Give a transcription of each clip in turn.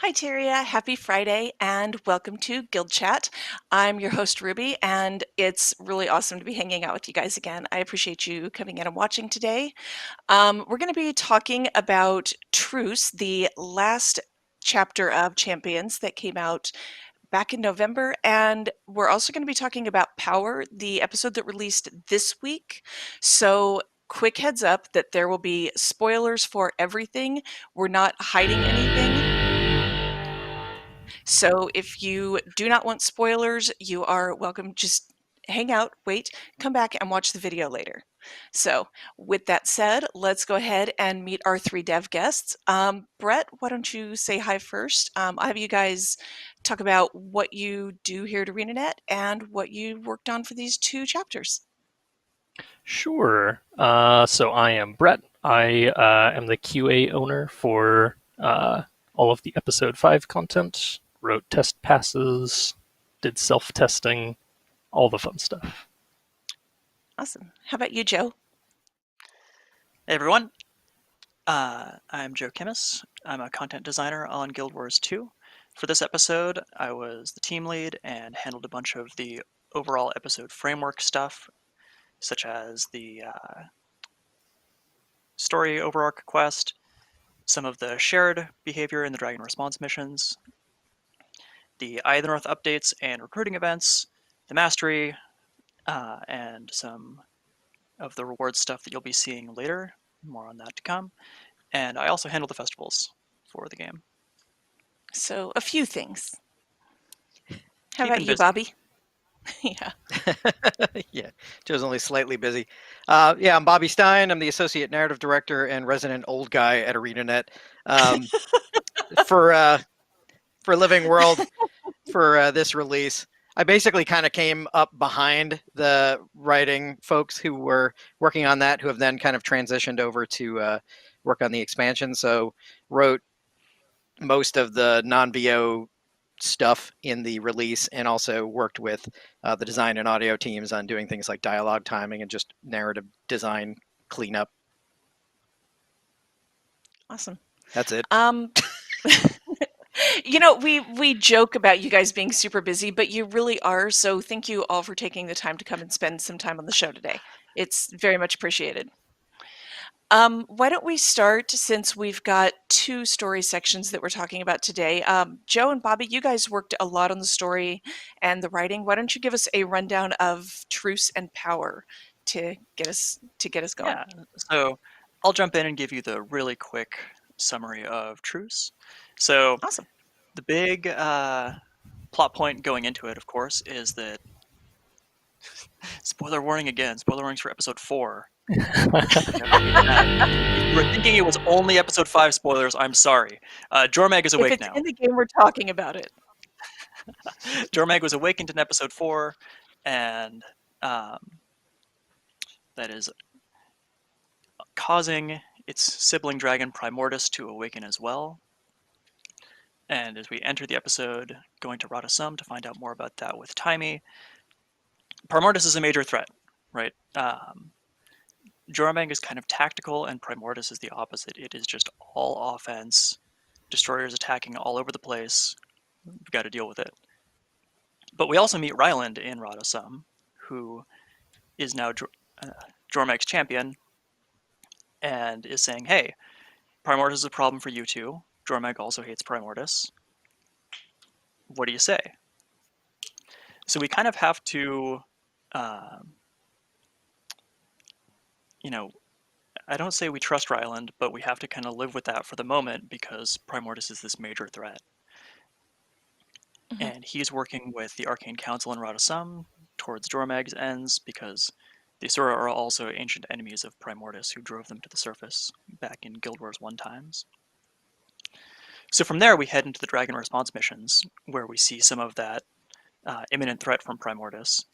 Hi, Tyria. Happy Friday and welcome to Guild Chat. I'm your host, Ruby, and it's really awesome to be hanging out with you guys again. I appreciate you coming in and watching today. We're going to be talking about Truce, the last chapter of Champions that came out back in November, and we're also going to be talking about Power, the episode that released this week. So, quick heads up that there will be spoilers for everything. We're not hiding anything. So if you do not want spoilers, you are welcome. Just hang out, wait, come back and watch the video later. So with that said, let's go ahead and meet our three dev guests. Brett, why don't you say hi first? I'll have you guys talk about what you do here at ArenaNet and what you worked on for these two chapters. Sure. So I am Brett. I am the QA owner for all of the episode 5 content, wrote test passes, did self testing, all the fun stuff. Awesome. How about you, Joe? Hey everyone, I'm Joe Kimmis. I'm a content designer on Guild Wars 2. For this episode, I was the team lead and handled a bunch of the overall episode framework stuff, such as the story overarch quest, some of the shared behavior in the Dragon Response missions, the Eye of the North updates and recruiting events, the mastery, and some of the reward stuff that you'll be seeing later. More on that to come. And I also handle the festivals for the game. So a few things. How about Keeping you, busy. Bobby? Yeah. Yeah, Joe's only slightly busy. I'm Bobby Stein. I'm the associate narrative director and resident old guy at ArenaNet. Um, for Living World, for this release, I basically kind of came up behind the writing folks who were working on that, who have then kind of transitioned over to work on the expansion. So wrote most of the non-VO stuff in the release, and also worked with the design and audio teams on doing things like dialogue timing and just narrative design cleanup. Awesome. That's it. We joke about you guys being super busy, but you really are. So thank you all for taking the time to come and spend some time on the show today. It's very much appreciated. Why don't we start, since we've got two story sections that we're talking about today? Joe and Bobby, you guys worked a lot on the story and the writing. Why don't you give us a rundown of Truce and Power to get us going? Yeah, so I'll jump in and give you the really quick summary of Truce. So Awesome. the big plot point going into it, of course, is that spoiler warning again. Spoiler warnings for episode 4. If you were thinking it was only episode 5 spoilers, I'm sorry. Jormag is If awake it's now. in the game, we're talking about it. Jormag was awakened in episode 4, and that is causing its sibling dragon Primordus to awaken as well. And as we enter the episode, going to Radasum to find out more about that with Timey. Primordus is a major threat, right? Joramang is kind of tactical, and Primordus is the opposite. It is just all offense, destroyers attacking all over the place. We've got to deal with it. But we also meet Ryland in Radasum, who is now Jormag's champion, and is saying, hey, Primordus is a problem for you two. Jormag also hates Primordus. What do you say? So we kind of have to, I don't say we trust Ryland, but we have to kind of live with that for the moment because Primordus is this major threat. Mm-hmm. And he's working with the Arcane Council in Radasum towards Jormag's ends because the Asura are also ancient enemies of Primordus who drove them to the surface back in Guild Wars 1 times. So from there, we head into the Dragon Response missions, where we see some of that imminent threat from Primordus.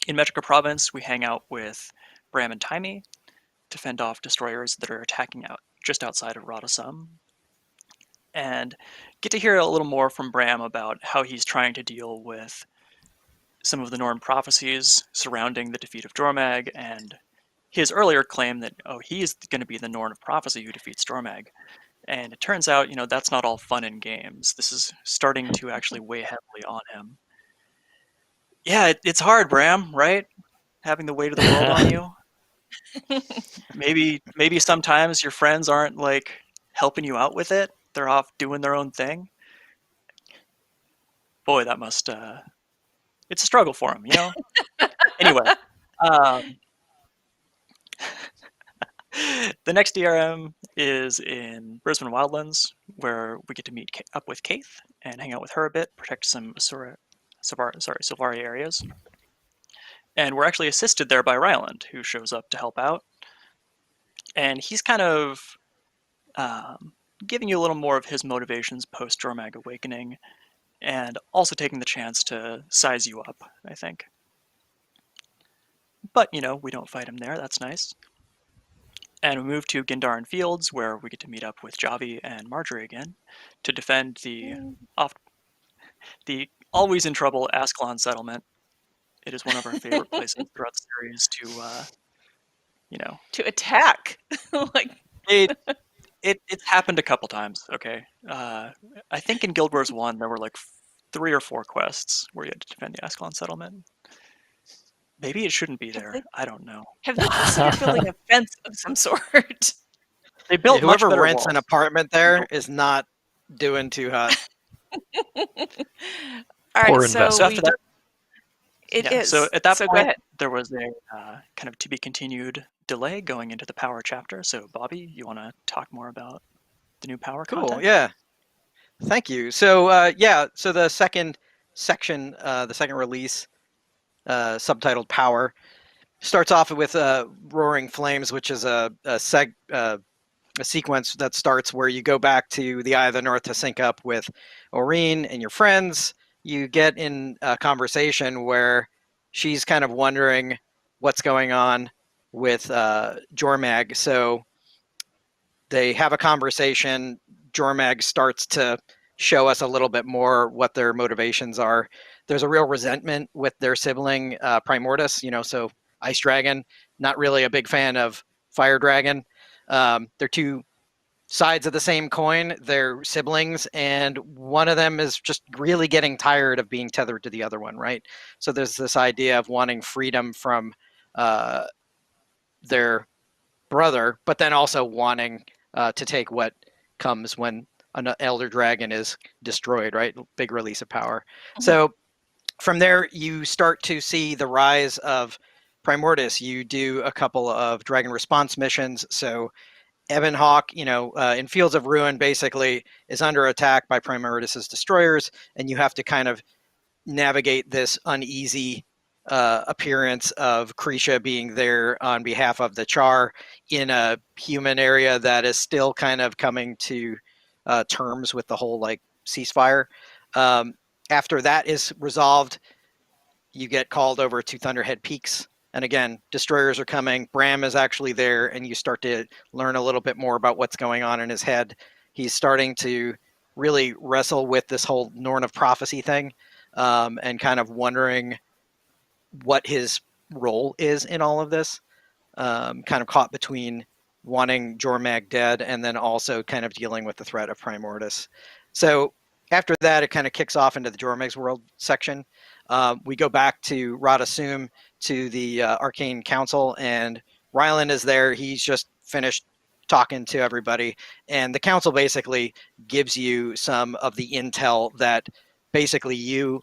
In Metrica Province, we hang out with Bram and Timey to fend off destroyers that are attacking out just outside of Radasum, and get to hear a little more from Bram about how he's trying to deal with some of the Norn prophecies surrounding the defeat of Jormag, and his earlier claim that, he's going to be the Norn of prophecy who defeats Jormag. And it turns out, that's not all fun and games. This is starting to actually weigh heavily on him. Yeah, it's hard, Bram, right? Having the weight of the world on you. Maybe sometimes your friends aren't like helping you out with it. They're off doing their own thing. Boy, that must it's a struggle for him, Anyway, um, the next DRM is in Brisbane Wildlands, where we get to meet up with Kaith and hang out with her a bit, protect some Sylvari areas. And we're actually assisted there by Ryland, who shows up to help out. And he's kind of giving you a little more of his motivations post Jormag Awakening, and also taking the chance to size you up, I think. But, we don't fight him there, that's nice. And we move to Gindaran Fields, where we get to meet up with Javi and Marjorie again to defend the always in trouble Ascalon settlement. It is one of our favorite places throughout the series to, to attack. Like it's happened a couple times. Okay, I think in Guild Wars 1 there were like 3 or 4 quests where you had to defend the Ascalon settlement. Maybe it shouldn't be there. I don't know. Have they considered building a fence of some sort? They built much whoever better rents walls. an apartment there is not doing too hot. All right, Poor so investment. So after that, it yeah, is. so at that So point, go ahead. there was a kind of to be continued delay going into the power chapter. So Bobby, you want to talk more about the new power Cool. content? Yeah. Thank you. So so the second section, the second release, subtitled "Power," starts off with "Roaring Flames," which is a sequence that starts where you go back to the Eye of the North to sync up with Oreen and your friends. You get in a conversation where she's kind of wondering what's going on with Jormag. So they have a conversation. Jormag starts to show us a little bit more what their motivations are. There's a real resentment with their sibling Primordius, so Ice Dragon, not really a big fan of Fire Dragon. They're two sides of the same coin. They're siblings, and one of them is just really getting tired of being tethered to the other one, right? So there's this idea of wanting freedom from their brother, but then also wanting to take what comes when an elder dragon is destroyed, right? Big release of power. Mhm. So from there, you start to see the rise of Primordius. You do a couple of dragon response missions. So Ebon Hawk, in Fields of Ruin, basically is under attack by Primordius's destroyers, and you have to kind of navigate this uneasy appearance of Krisha being there on behalf of the Char in a human area that is still kind of coming to terms with the whole ceasefire. After that is resolved, you get called over to Thunderhead Peaks. And again, destroyers are coming. Bram is actually there, and you start to learn a little bit more about what's going on in his head. He's starting to really wrestle with this whole Norn of Prophecy thing, and kind of wondering what his role is in all of this. Kind of caught between wanting Jormag dead and then also kind of dealing with the threat of Primordius. So after that, it kind of kicks off into the Jormag's World section. We go back to Radasum, to the Arcane Council, and Ryland is there. He's just finished talking to everybody, and the council basically gives you some of the intel that basically you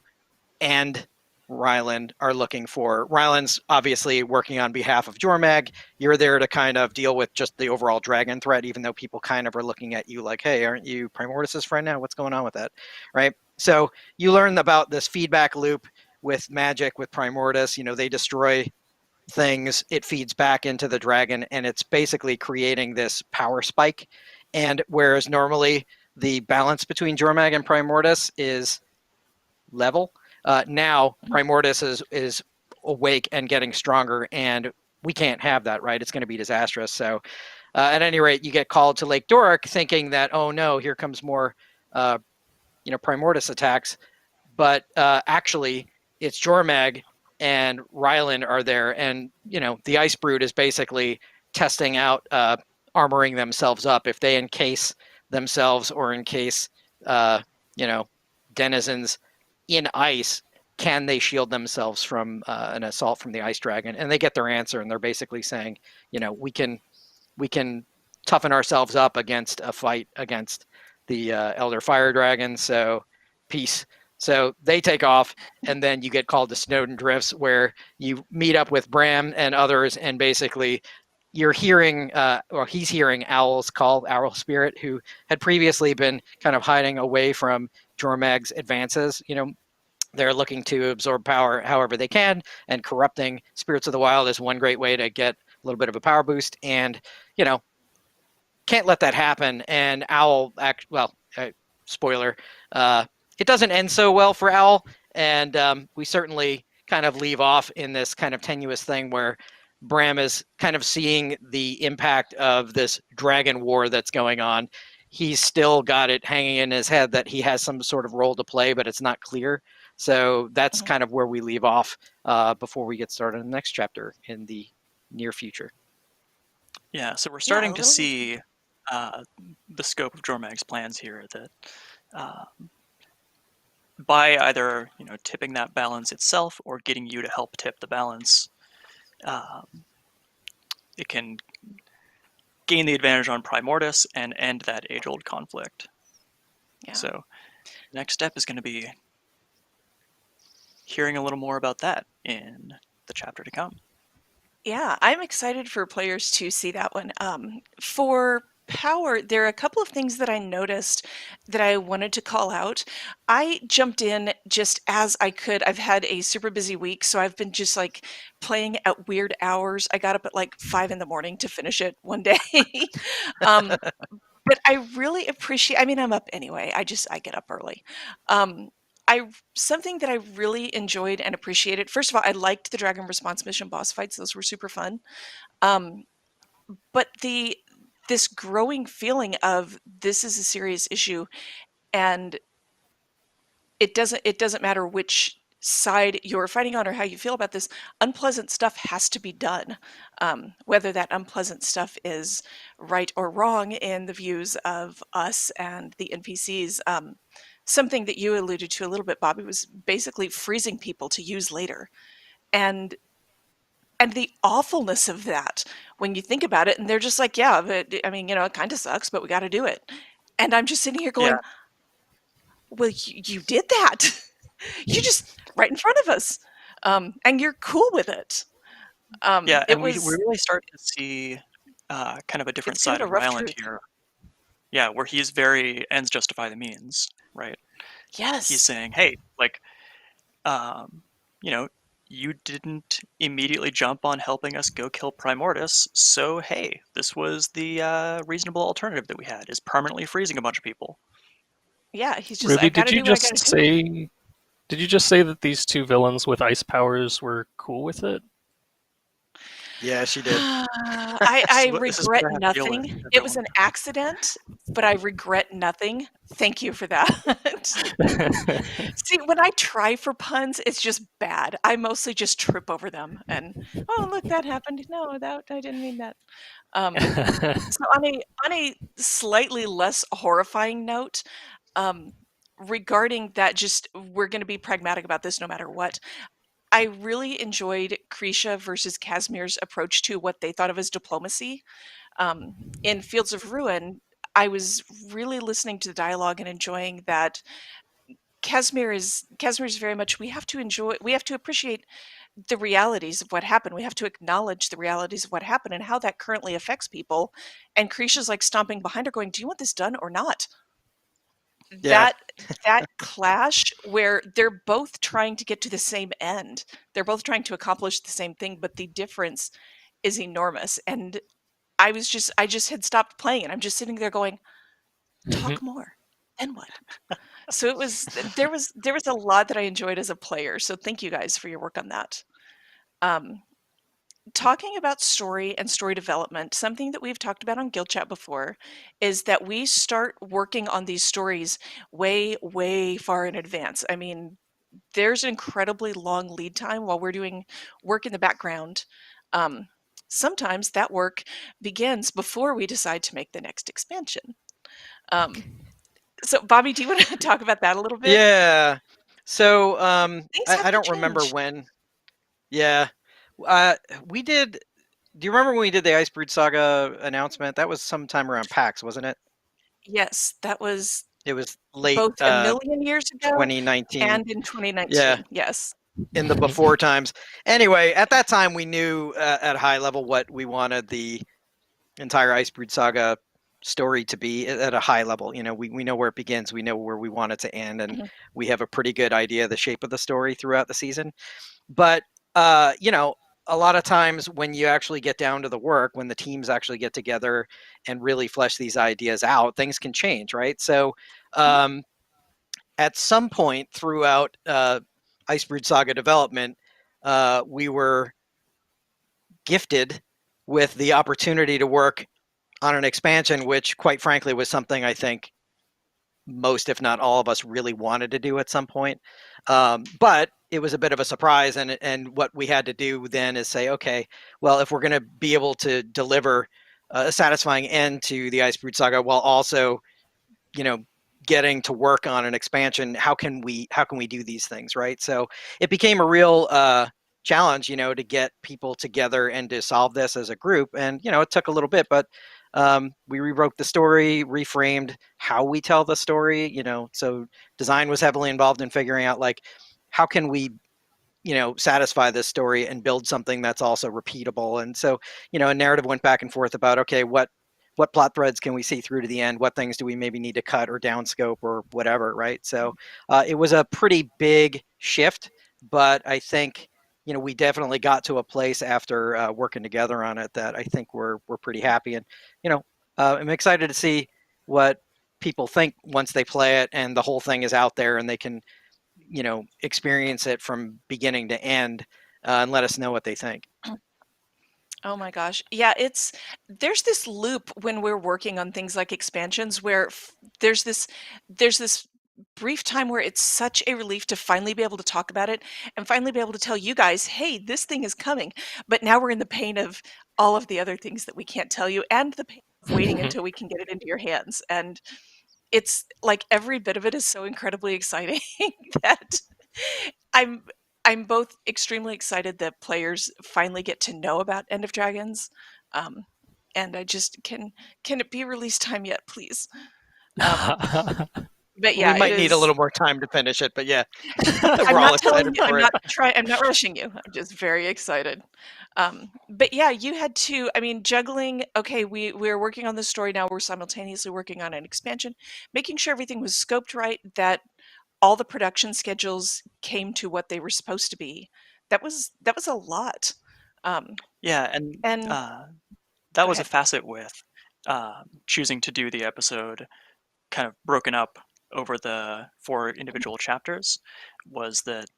and Ryland are looking for. Ryland's obviously working on behalf of Jormag. You're there to kind of deal with just the overall dragon threat, even though people kind of are looking at you like, hey, aren't you Primordius's friend now? What's going on with that? Right? So you learn about this feedback loop with magic, with Primordius. They destroy things, it feeds back into the dragon, and it's basically creating this power spike. And whereas normally the balance between Jormag and Primordius is level, now Primordius is awake and getting stronger, and we can't have that, right? It's going to be disastrous. So at any rate, you get called to Lake Doric thinking that, oh no, here comes more Primordius attacks. But actually, it's Jormag and Ryland are there, and the Icebrood is basically testing out armoring themselves up. If they encase themselves or encase, denizens in ice, can they shield themselves from an assault from the ice dragon? And they get their answer, and they're basically saying, we can toughen ourselves up against a fight against the Elder Fire Dragon. So peace. So they take off, and then you get called to Snowden Drifts, where you meet up with Bram and others, and basically you're hearing, or he's hearing Owl's call, Owl Spirit, who had previously been kind of hiding away from Jormag's advances. They're looking to absorb power however they can, and corrupting spirits of the wild is one great way to get a little bit of a power boost. And can't let that happen. And Owl, spoiler, it doesn't end so well for Owl, and we certainly kind of leave off in this kind of tenuous thing where Bram is kind of seeing the impact of this dragon war that's going on. He's still got it hanging in his head that he has some sort of role to play, but it's not clear. So that's kind of where we leave off before we get started in the next chapter in the near future. Yeah, so we're starting to see the scope of Jormag's plans here, that by either tipping that balance itself or getting you to help tip the balance, it can gain the advantage on Primordius and end that age-old conflict. Yeah. So next step is going to be hearing a little more about that in the chapter to come. Yeah, I'm excited for players to see that one. For power, there are a couple of things that I noticed that I wanted to call out. I jumped in just as I could. I've had a super busy week, so I've been just like playing at weird hours. I got up at like 5 in the morning to finish it one day. But I really appreciate, I mean, I'm up anyway. I get up early. Something that I really enjoyed and appreciated. First of all, I liked the Dragon Response Mission boss fights; those were super fun. But this growing feeling of this is a serious issue, and it doesn't matter which side you're fighting on or how you feel about this. Unpleasant stuff has to be done, whether that unpleasant stuff is right or wrong in the views of us and the NPCs. Something that you alluded to a little bit, Bobby, was basically freezing people to use later. And the awfulness of that when you think about it, and they're just like, yeah, but I mean, it kind of sucks, but we got to do it. And I'm just sitting here going, well, you did that. You just right in front of us. And you're cool with it. And we really start to see kind of a different side of Ryland here. Yeah, where he's very ends justify the means, right? Yes. He's saying, hey, like, you didn't immediately jump on helping us go kill Primordius, so hey, this was the reasonable alternative that we had, is permanently freezing a bunch of people. Yeah, he's just, Ruby, I gotta do what I gotta do. Did you just say that these two villains with ice powers were cool with it? Yeah, she did. I regret nothing. It was an accident, but I regret nothing. Thank you for that. See, when I try for puns, it's just bad. I mostly just trip over them and, oh, look, that happened. No, I didn't mean that. So on a slightly less horrifying note, regarding that, just we're going to be pragmatic about this no matter what. I really enjoyed Krisha versus Casimir's approach to what they thought of as diplomacy. In Fields of Ruin, I was really listening to the dialogue and enjoying that Casimir is very much, we have to appreciate the realities of what happened. We have to acknowledge the realities of what happened and how that currently affects people. And Krisha's like stomping behind her going, do you want this done or not? Yeah. That clash where they're both trying to get to the same end. They're both trying to accomplish the same thing, but the difference is enormous. And I just had stopped playing and I'm just sitting there going, talk more. Then what? So there was a lot that I enjoyed as a player. So thank you guys for your work on that. Talking about story and story development, something that we've talked about on Guild Chat before is that we start working on these stories way, way far in advance. I mean, there's an incredibly long lead time while we're doing work in the background. Sometimes that work begins before we decide to make the next expansion. Um, so, Bobby, do you want to talk about that a little bit? Yeah. So Things have I to don't remember change. when. Yeah. Uh, we did. Do you remember when we did the Icebrood Saga announcement? That was sometime around PAX, wasn't it? Yes, that was It was late both a million years ago 2019. and in Yeah, 2019. Yes. in the before times. Anyway, at that time, we knew at a high level what we wanted the entire Icebrood Saga story to be at a high level. You know, we know where it begins, we know where we want it to end, and Mhm. we have a pretty good idea of the shape of the story throughout the season. But you know, a lot of times when you actually get down to the work, when the teams actually get together and really flesh these ideas out, things can change, right? So Mhm. at some point throughout Icebrood Saga development, we were gifted with the opportunity to work on an expansion, which, quite frankly, was something I think most, if not all of us, really wanted to do at some point. But it was a bit of a surprise, and what we had to do then is say, okay, well, if we're going to be able to deliver a satisfying end to the Icebrood Saga while also, you know, getting to work on an expansion, how can we do these things, right? So it became a real challenge, you know, to get people together and to solve this as a group. And you know, it took a little bit, but we rewrote the story, reframed how we tell the story, you know. So design was heavily involved in figuring out, like, how can we, you know, satisfy this story and build something that's also repeatable. And so, you know, a narrative went back and forth about, okay, what plot threads can we see through to the end? What things do we maybe need to cut or downscope or whatever, right? So it was a pretty big shift, but I think, you know, we definitely got to a place after working together on it that I think we're pretty happy. And you know, I'm excited to see what people think once they play it and the whole thing is out there and they can, you know, experience it from beginning to end, and let us know what they think. Oh my gosh. Yeah, there's this loop when we're working on things like expansions where there's this brief time where it's such a relief to finally be able to talk about it and finally be able to tell you guys, "Hey, this thing is coming." But now we're in the pain of all of the other things that we can't tell you and the pain of waiting until we can get it into your hands. And it's like every bit of it is so incredibly exciting that I'm I'm both extremely excited that players finally get to know about End of Dragons, um, and I just can it be release time yet, please? Um, but We yeah, it might need a is. little more time to finish it, but yeah, I'm we're all not telling excited you. for it. I'm not rushing you. I'm just very excited. But yeah, you had to. I mean, juggling. Okay, we're working on this story now. We're simultaneously working on an expansion, making sure everything was scoped right. That all the production schedules came to what they were supposed to be. That was a lot. Um, Yeah, and and that go was a ahead. facet with choosing to do the episode kind of broken up over the four individual chapters, was that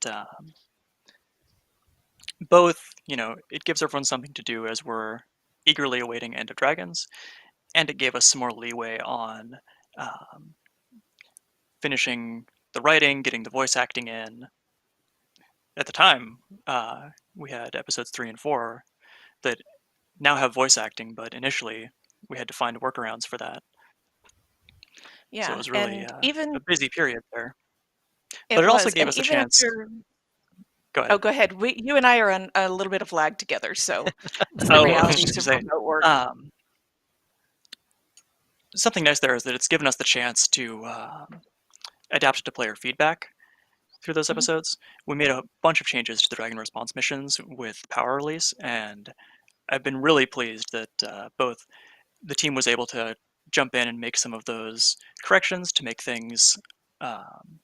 both, you know, it gives everyone something to do as we're eagerly awaiting End of Dragons, and it gave us some more leeway on um, finishing the writing, getting the voice acting in. At the time, we had episodes 3 and 4 that now have voice acting, but initially we had to find workarounds for that. So it Yeah, was really and a even busy period there. But it it also was, gave and us a even chance. after. Go ahead. Oh, go ahead. You and I are on a little bit of lag together, so it's the Oh, I was just realities gonna of say, remote work. um, something nice there is that it's given us the chance to adapt to player feedback through those Mhm. episodes. We made a bunch of changes to the Dragon Response missions with Power Release, and I've been really pleased that both the team was able to jump in and make some of those corrections to make things um,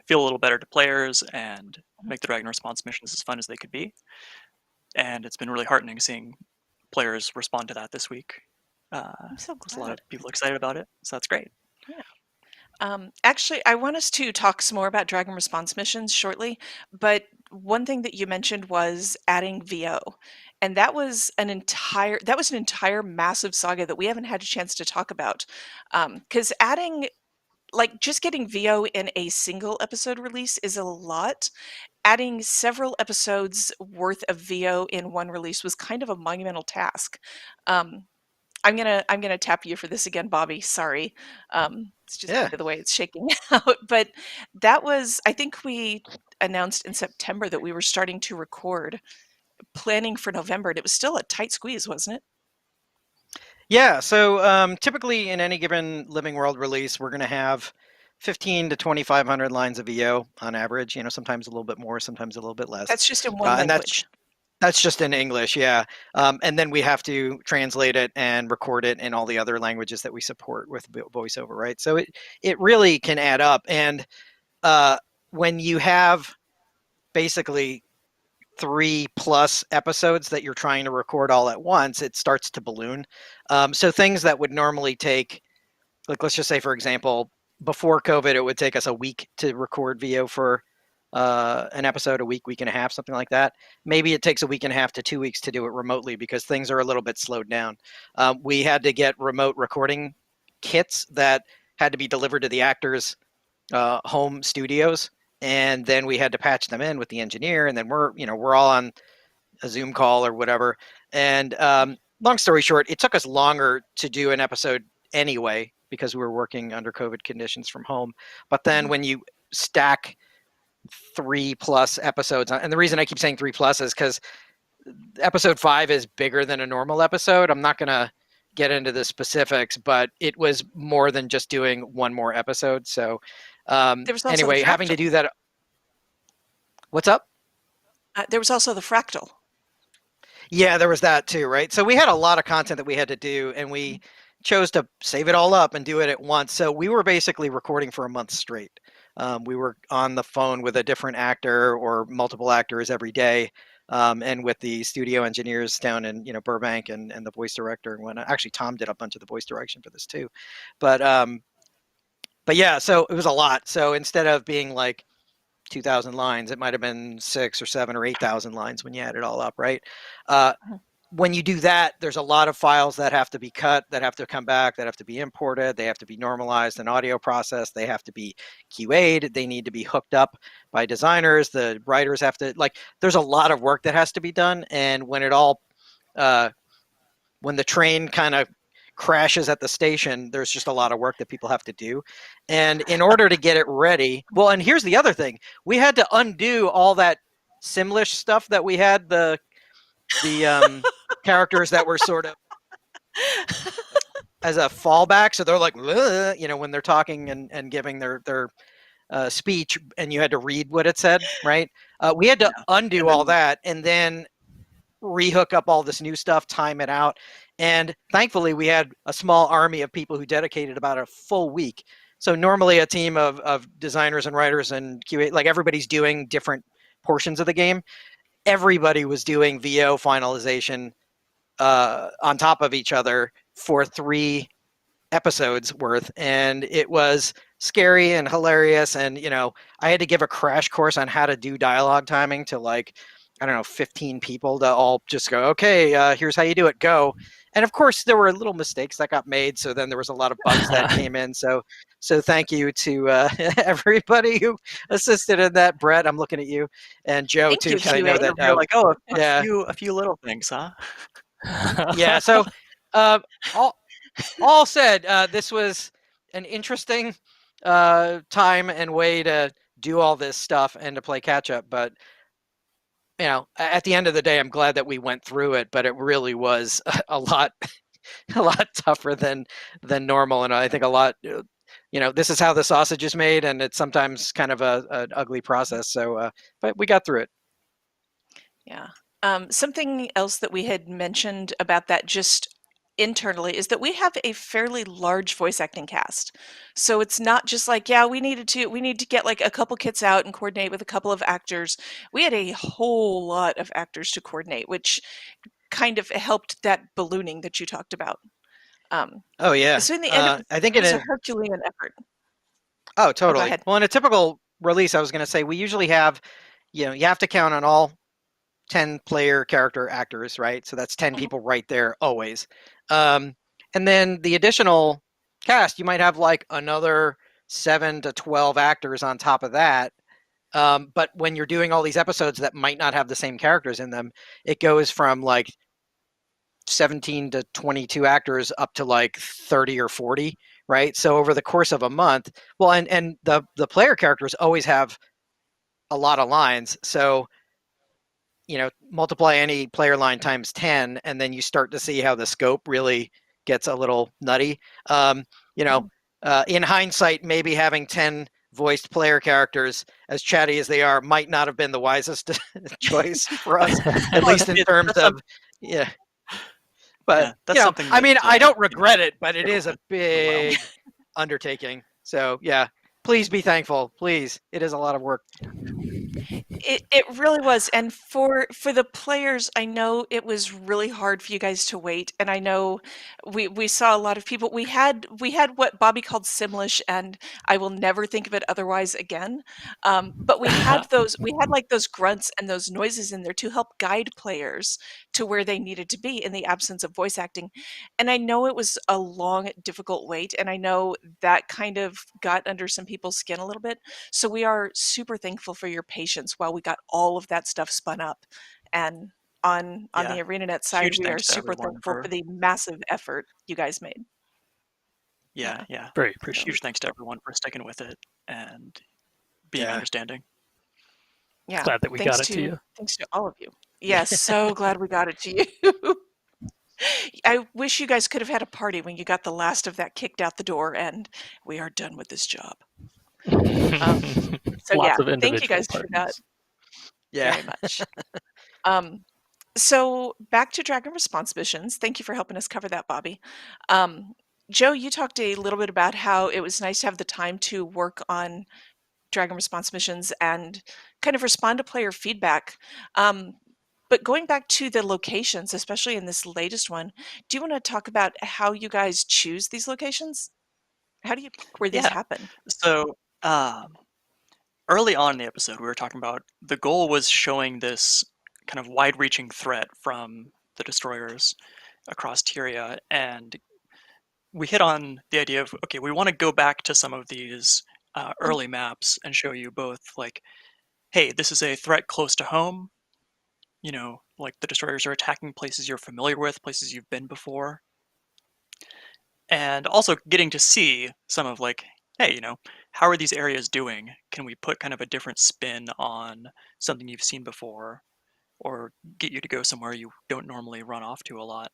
feel a little better to players and Mhm. make the Dragon Response missions as fun as they could be. And it's been really heartening seeing players respond to that this week. I'm so There's a lot of glad. people excited about it, so that's great. Yeah. Actually, I want us to talk some more about Dragon Response missions shortly, but one thing that you mentioned was adding VO. And that was an entire massive saga that we haven't had a chance to talk about. Because adding like just getting VO in a single episode release is a lot. Adding several episodes worth of VO in one release was kind of a monumental task. Um, I'm gonna tap you for this again, Bobby. Sorry. It's just Yeah. the way it's shaking out. But that was, I think we announced in September that we were starting to record, planning for November, and it was still a tight squeeze, wasn't it? Yeah, so typically in any given Living World release, we're going to have 15 to 2,500 lines of VO on average. Sometimes a little bit more, sometimes a little bit less, That's just in one and language. that's just in English, yeah. And then we have to translate it and record it in all the other languages that we support with voiceover, right? So it really can add up. And uh, when you have basically 3+ episodes that you're trying to record all at once, it starts to balloon. So things that would normally take, like, let's just say, for example, before COVID, it would take us a week to record VO for an episode, a week and a half, something like that. Maybe it takes a week and a half to 2 weeks to do it remotely because things are a little bit slowed down. We had to get remote recording kits that had to be delivered to the actors' home studios, and then we had to patch them in with the engineer, and then we're all on a Zoom call or whatever. And long story short, it took us longer to do an episode anyway because we were working under COVID conditions from home. But then when you stack 3+ episodes on, and the reason I keep saying 3+ is because episode 5 is bigger than a normal episode. I'm not gonna get into the specifics, but it was more than just doing one more episode. So There was also the anyway, having to fractal. do that. What's up? There was also the fractal. Yeah, there was that too, right? So we had a lot of content that we had to do, and we chose to save it all up and do it at once. So we were basically recording for a month straight. We were on the phone with a different actor or multiple actors every day, and with the studio engineers down in Burbank and the voice director and whatnot. Actually, Tom did a bunch of the voice direction for this too, but yeah, so it was a lot. So instead of being like 2,000 lines, it might have been 6 or 7 or 8,000 lines when you add it all up, right? Uh, when you do that, there's a lot of files that have to be cut, that have to come back, that have to be imported, they have to be normalized and audio processed, they have to be QA'd, they need to be hooked up by designers, the writers have to, like, there's a lot of work that has to be done. And when it all, when the train kind of crashes at the station, there's just a lot of work that people have to do. And in order to get it ready, well, and here's the other thing, we had to undo all that Simlish stuff that we had, the characters that were sort of as a fallback. So they're like, when they're talking and giving their speech, and you had to read what it said, right? We had to undo all that and then rehook up all this new stuff, time it out. And thankfully, we had a small army of people who dedicated about a full week. So normally a team of designers and writers and QA, like, everybody's doing different portions of the game. Everybody was doing VO finalization on top of each other for 3 episodes worth, and it was scary and hilarious. And I had to give a crash course on how to do dialogue timing to, like, I don't know, 15 people to all just go, okay, here's how you do it, go. And of course there were little mistakes that got made, so then there was a lot of bugs that came in. So thank you to everybody who assisted in that. Brett, I'm looking at you, and Joe Thank too, you, because I know QA. that You're like, oh, yeah, a few little things, huh? yeah. So all said, this was an interesting time and way to do all this stuff and to play catch up. But at the end of the day, I'm glad that we went through it. But it really was a lot, a lot tougher than normal, and I think a lot. This is how the sausage is made, and it's sometimes kind of an ugly process. So, but we got through it. Yeah. Something else that we had mentioned about that just internally is that we have a fairly large voice acting cast. So it's not just like, yeah, we need to get like a couple kits out and coordinate with a couple of actors. We had a whole lot of actors to coordinate, which kind of helped that ballooning that you talked about. Oh yeah, So in the end, I think it in was a a Herculean effort. oh Oh, go totally. ahead. Well, in a typical release, I was going to say we usually have, you have to count on all 10 player character actors, right? So that's 10 Mhm. people right there always. And then the additional cast, you might have like another 7 to 12 actors on top of that. But when you're doing all these episodes that might not have the same characters in them, it goes from like 17 to 22 actors up to like 30 or 40, right? So over the course of a month, well, and the player characters always have a lot of lines. So, multiply any player line times 10, and then you start to see how the scope really gets a little nutty. Mhm. In hindsight, maybe having 10 voiced player characters, as chatty as they are, might not have been the wisest choice for us, at Well, least in terms that's of, yeah. But, yeah, that's something I that mean, I don't regret it, but it struggled is a with for a while. big undertaking. So, yeah, please be thankful. Please. It is a lot of work. It really was, and for the players, I know it was really hard for you guys to wait, and I know we saw a lot of people. We had what Bobby called Simlish, and I will never think of it otherwise again. But we had like those grunts and those noises in there to help guide players to where they needed to be in the absence of voice acting. And I know it was a long, difficult wait, and I know that kind of got under some people's skin a little bit. So we are super thankful for your patience while we got all of that stuff spun up. And on the Yeah, ArenaNet side, huge we are thanks to super everyone thankful for for the massive effort you guys made. yeah, Yeah. yeah. Very So Huge appreciated. thanks to everyone for sticking with it and being Yeah. understanding. yeah, Glad that we got it to you. thanks to all of you. Yes, so glad we got it to you. I wish you guys could have had a party when you got the last of that kicked out the door and we are done with this job. Um, so Lots yeah, of thank you individual guys for that parties. Yeah. very much. Um, so back to Dragon Response missions. Thank you for helping us cover that, Bobby. Um, Joe, you talked a little bit about how it was nice to have the time to work on Dragon Response missions and kind of respond to player feedback. But going back to the locations, especially in this latest one, do you want to talk about how you guys choose these locations? How do you pick where these Yeah. happen? So early on in the episode, we were talking about the goal was showing this kind of wide-reaching threat from the destroyers across Tyria, and we hit on the idea of okay, we want to go back to some of these Mhm, early maps and show you both like, hey, this is a threat close to home. Like the destroyers are attacking places you're familiar with, places you've been before, and also getting to see some of like, hey, how are these areas doing? Can we put kind of a different spin on something you've seen before, or get you to go somewhere you don't normally run off to a lot?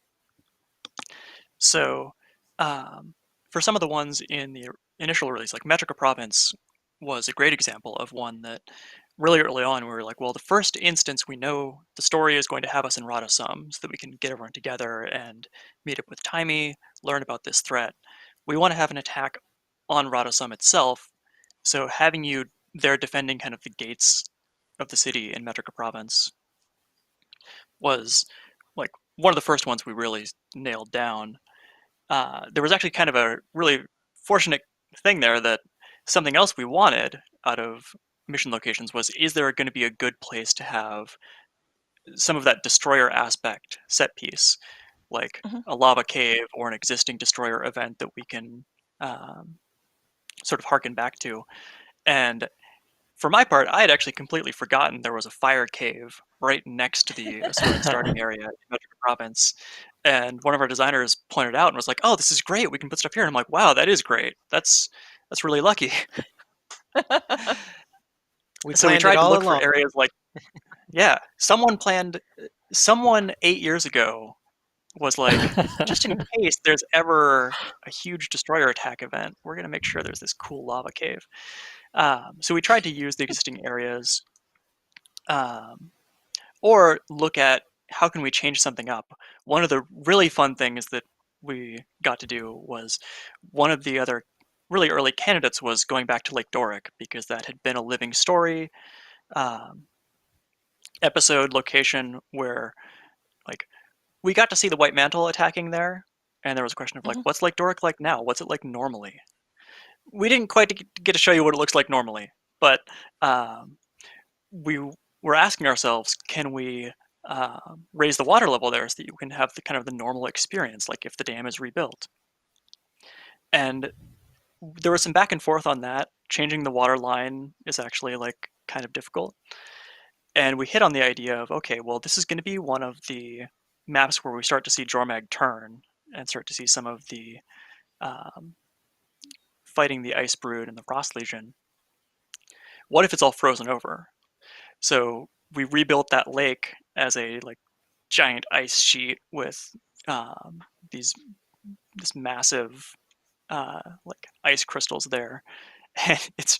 So, for some of the ones in the initial release, like Metrica Province was a great example of one that really early on we were like, well, the first instance we know the story is going to have us in Radosum so that we can get everyone together and meet up with Timey, learn about this threat. We want to have an attack on Radosum itself, so having you there defending kind of the gates of the city in Metrica Province was like one of the first ones we really nailed down. There was actually kind of a really fortunate thing there that something else we wanted out of mission locations was, is there going to be a good place to have some of that destroyer aspect set piece, like mhm. a lava cave or an existing destroyer event that we can um, sort of harken back to. And for my part, I had actually completely forgotten there was a fire cave right next to the Asuran starting area in Metro Province. And one of our designers pointed out and was like, "Oh, this is great. We can put stuff here." And I'm like, "Wow, that is great. That's really lucky." We So we planned it tried to all look for along. areas like, yeah, someone 8 years ago was like, just in case there's ever a huge destroyer attack event, we're going to make sure there's this cool lava cave. So we tried to use the existing areas, um, or look at how can we change something up. One of the really fun things that we got to do was one of the other really early candidates was going back to Lake Doric because that had been a living story um, episode location where like we got to see the White Mantle attacking there, and there was a question of like, Mhm. what's Lake Doric like now? What's it like normally? We didn't quite get to show you what it looks like normally, but um, we were asking ourselves, can we raise the water level there so that you can have the kind of the normal experience, like if the dam is rebuilt? And there was some back and forth on that. Changing the water line is actually like kind of difficult. And we hit on the idea of, okay, well, this is going to be one of the maps where we start to see Jormag turn and start to see some of the fighting the Icebrood and the Frost Legion, what if it's all frozen over? So we rebuilt that lake as a giant ice sheet with this massive ice crystals there. And it's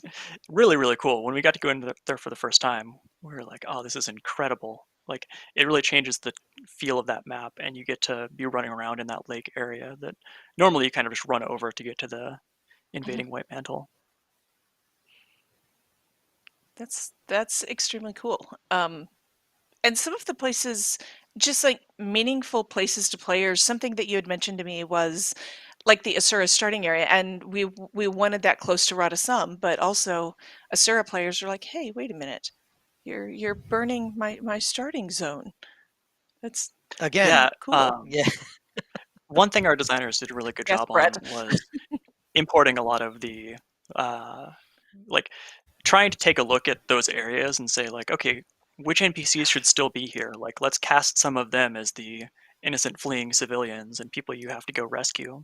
really, really cool. When we got to go in there for the first time, we were like, oh, this is incredible. Like, it really changes the feel of that map, and you get to be running around in that lake area that normally you kind of just run over to get to the invading White Mantle. That's extremely cool. And some of the places, just like meaningful places to play, or something that you had mentioned to me was like the Asura starting area, and we wanted that close to Radasum, but also Asura players are like, hey, wait a minute, you're burning my starting zone. That's Again, Yeah, cool. yeah. one thing our designers did a really good Yes, job on Brett. was importing a lot of the trying to take a look at those areas and say like, okay, which NPCs should still be here? Like, let's cast some of them as the innocent fleeing civilians and people you have to go rescue.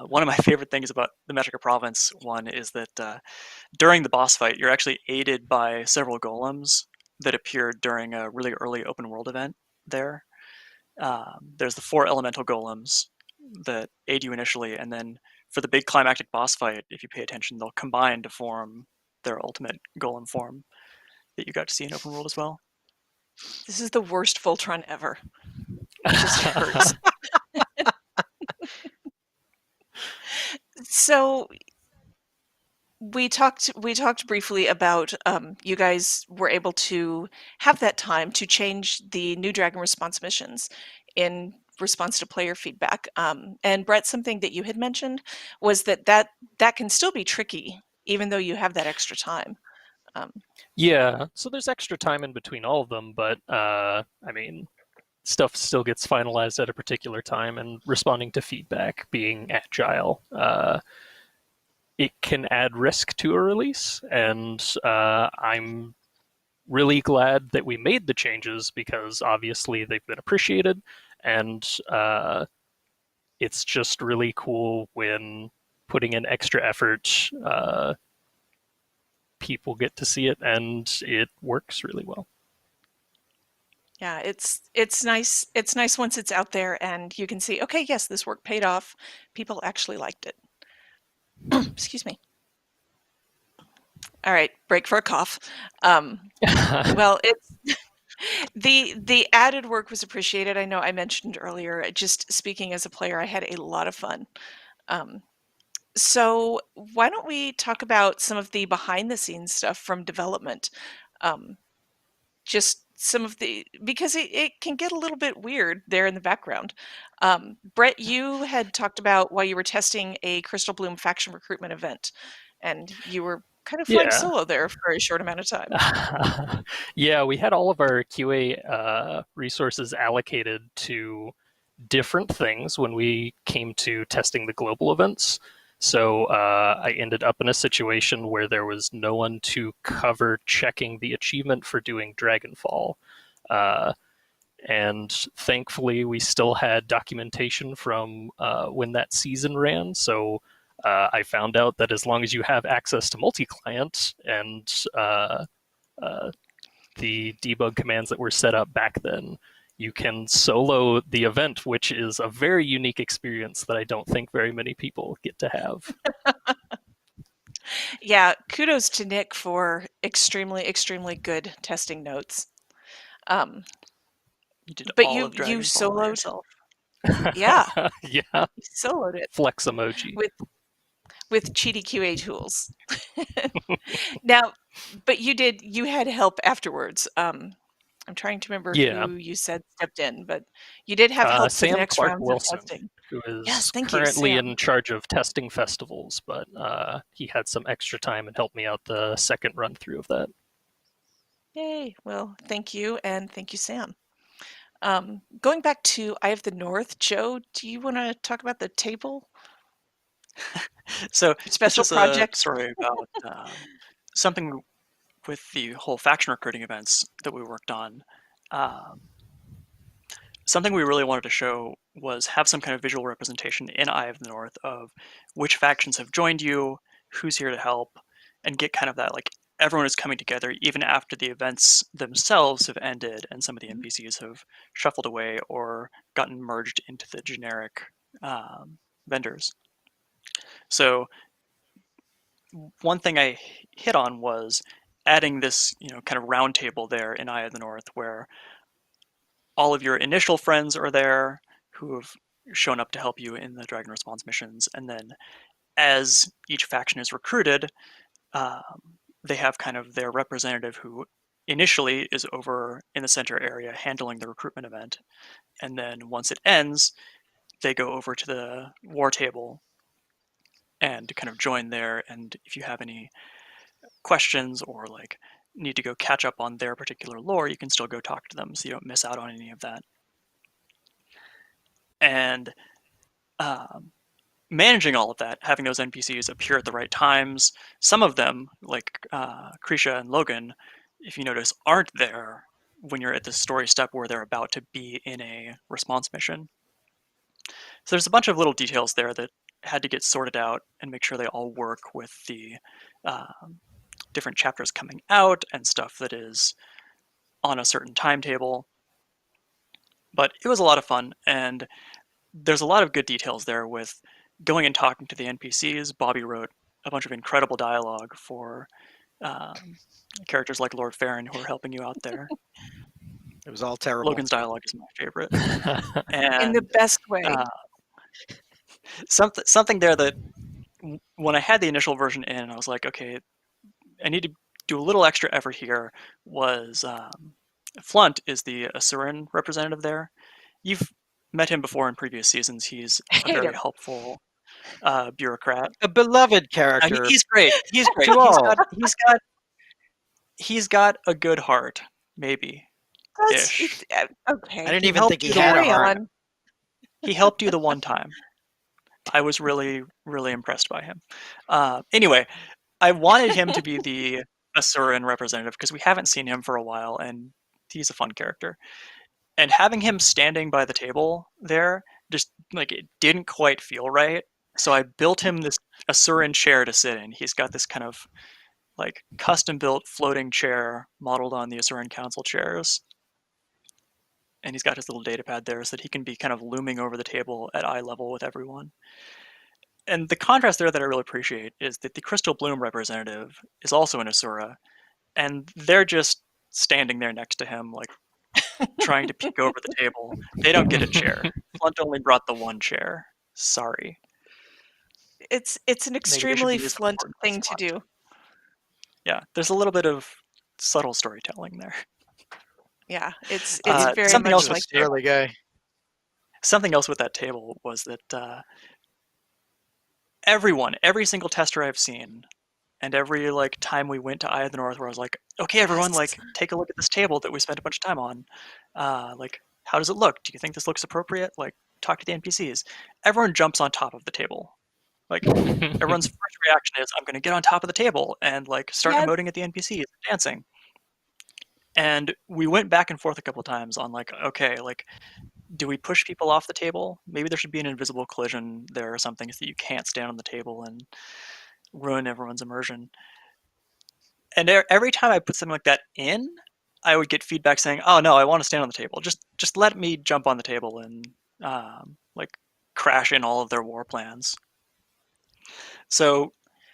One of my favorite things about the Metrica Province one is that during the boss fight, you're actually aided by several golems that appeared during a really early open world event there. There's the 4 elemental golems that aid you initially, and then for the big climactic boss fight, if you pay attention, they'll combine to form their ultimate golem form that you got to see in open world as well. This is the worst Voltron ever. It just hurts. So we talked briefly about you guys were able to have that time to change the new Dragon response missions in response to player feedback. And Brett, something that you had mentioned was that can still be tricky, even though you have that extra time. Yeah, so there's extra time in between all of them, but I mean, stuff still gets finalized at a particular time, and responding to feedback, being agile, it can add risk to a release, and I'm really glad that we made the changes because obviously they've been appreciated, and it's just really cool when putting in extra effort, people get to see it, and it works really well. Yeah, it's nice. It's nice once it's out there and you can see, okay, yes, this work paid off. People actually liked it. Excuse me. All right, break for a cough. Well, it's the added work was appreciated. I know I mentioned earlier, just speaking as a player, I had a lot of fun. So why don't we talk about some of the behind the scenes stuff from development? Just some of the, because it can get a little bit weird there in the background. Brett, you had talked about while you were testing a Crystal Bloom faction recruitment event, and you were kind of flying Yeah. solo there for a short amount of time. Yeah, we had all of our QA resources allocated to different things when we came to testing the global events. So I ended up in a situation where there was no one to cover checking the achievement for doing Dragonfall. And thankfully, we still had documentation from when that season ran. So I found out that as long as you have access to multi-client and the debug commands that were set up back then, you can solo the event, which is a very unique experience that I don't think very many people get to have. Yeah, kudos to Nick for extremely, extremely good testing notes. You did But all you of Dragonfall by soloed, yourself. yeah, Yeah, you soloed it flex emoji. with cheaty QA tools. Now, but you had help afterwards. I'm trying to remember Yeah, who you said stepped in, but you did have help for the Sam next Clark rounds of Wilson, testing. who Yes, is thank you, currently Sam. in charge of testing festivals, but he had some extra time and helped me out the second run through of that. Yay. Well, thank you, and thank you, Sam. Going back to Eye of the North, Joe, do you want to talk about the table So this special is a project? story about something with the whole faction recruiting events that we worked on. Um, something we really wanted to show was have some kind of visual representation in Eye of the North of which factions have joined you, who's here to help, and get kind of that like everyone is coming together even after the events themselves have ended and some of the NPCs have shuffled away or gotten merged into the generic vendors. So one thing I hit on was adding this, kind of round table there in Eye of the North where all of your initial friends are there who have shown up to help you in the Dragon Response missions, and then as each faction is recruited, they have kind of their representative who initially is over in the center area handling the recruitment event, and then once it ends, they go over to the war table and kind of join there, and if you have any questions or like need to go catch up on their particular lore, you can still go talk to them so you don't miss out on any of that. And managing all of that, having those NPCs appear at the right times, some of them, like Krisha and Logan, if you notice, aren't there when you're at the story step where they're about to be in a response mission. So there's a bunch of little details there that had to get sorted out and make sure they all work with the different chapters coming out and stuff that is on a certain timetable. But it was a lot of fun, and there's a lot of good details there with going and talking to the NPCs. Bobby wrote a bunch of incredible dialogue for characters like Lord Farron who are helping you out there. It was all terrible. Logan's dialogue is my favorite. In the best way. Something there that when I had the initial version in, I was like, okay, I need to do a little extra effort here, was Flunt is the Asuran representative there. You've met him before in previous seasons. He's a very helpful bureaucrat. A beloved character. He's great. He's great. To all. He's got a good heart, maybe. Ish. Okay. I didn't even think he had a heart. He helped you the one time. I was really, really impressed by him. Anyway, I wanted him to be the Asuran representative because we haven't seen him for a while, and he's a fun character. And having him standing by the table there, just like it didn't quite feel right. So I built him this Asuran chair to sit in. He's got this kind of like custom built floating chair modeled on the Asuran Council chairs. And he's got his little data pad there so that he can be kind of looming over the table at eye level with everyone. And the contrast there that I really appreciate is that the Crystal Bloom representative is also an Asura, and they're just standing there next to him, like trying to peek over the table. They don't get a chair. Flunt only brought the one chair. Sorry. It's an extremely Flunt thing to do. Yeah, there's a little bit of subtle storytelling there. Yeah, it's very something much else like early guy. Something else with that table was that every single tester I've seen, and every like time we went to Eye of the North, where I was like, okay, everyone, like take a look at this table that we spent a bunch of time on. Like, how does it look? Do you think this looks appropriate? Like, talk to the NPCs. Everyone jumps on top of the table. Like, everyone's first reaction is, I'm going to get on top of the table and like start emoting at the NPCs and dancing. And we went back and forth a couple times on like, okay, like, do we push people off the table? Maybe there should be an invisible collision there or something so that you can't stand on the table and ruin everyone's immersion. And every time I put something like that in, I would get feedback saying, oh no, I want to stand on the table. Just let me jump on the table and like crash in all of their war plans. So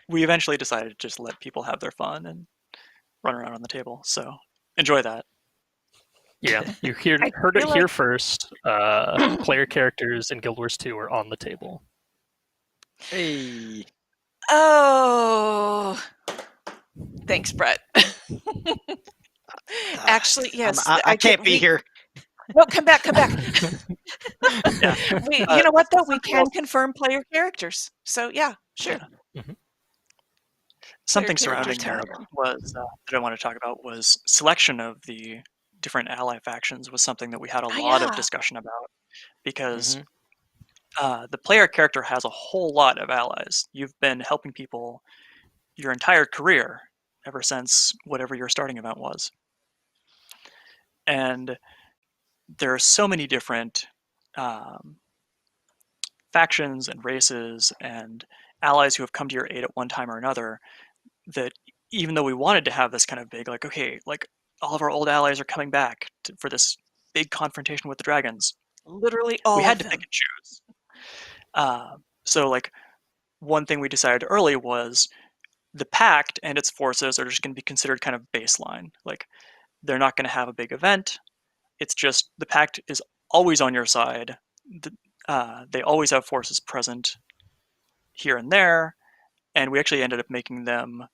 we eventually decided to just let people have their fun and run around on the table. So enjoy that. Yeah, you heard it here first. Player characters in Guild Wars 2 are on the table. Hey. Oh, thanks, Brett. Actually, yes, I can't be here. No, come back. Yeah. You know what though? We can confirm player characters. So yeah, sure. Yeah. Mm-hmm. Something surrounding that was that I want to talk about was selection of the different ally factions was something that we had a lot of discussion about because the player character has a whole lot of allies. You've been helping people your entire career ever since whatever your starting event was. And there are so many different factions and races and allies who have come to your aid at one time or another, that even though we wanted to have this kind of big, like, okay, like all of our old allies are coming back for this big confrontation with the dragons, Literally we all had of to them. pick and choose. So like one thing we decided early was the Pact and its forces are just going to be considered kind of baseline. Like they're not going to have a big event. It's just the Pact is always on your side. They always have forces present here and there, and we actually ended up making them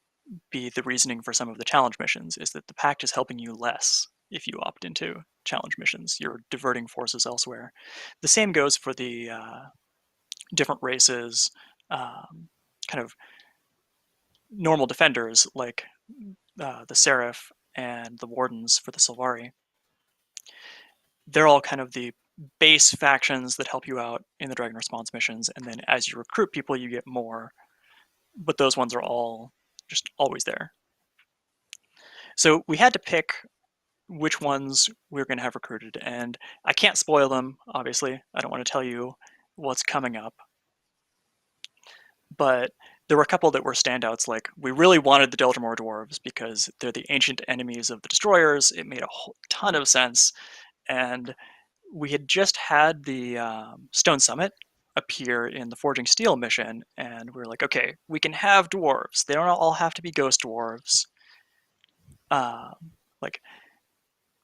be the reasoning for some of the challenge missions, is that the Pact is helping you less if you opt into challenge missions. You're diverting forces elsewhere. The same goes for the different races, kind of normal defenders like the Seraph and the Wardens for the Sylvari. They're all kind of the base factions that help you out in the Dragon Response missions, and then as you recruit people, you get more. But those ones are all just always there. So we had to pick which ones we were going to have recruited, and I can't spoil them, obviously. I don't want to tell you what's coming up. But there were a couple that were standouts, like we really wanted the Nellermoe Dwarves because they're the ancient enemies of the Destroyers. It made a whole ton of sense, and we had just had the Stone Summit appear in the Forging Steel mission, and we were like, okay, we can have dwarves. They don't all have to be ghost dwarves. Like,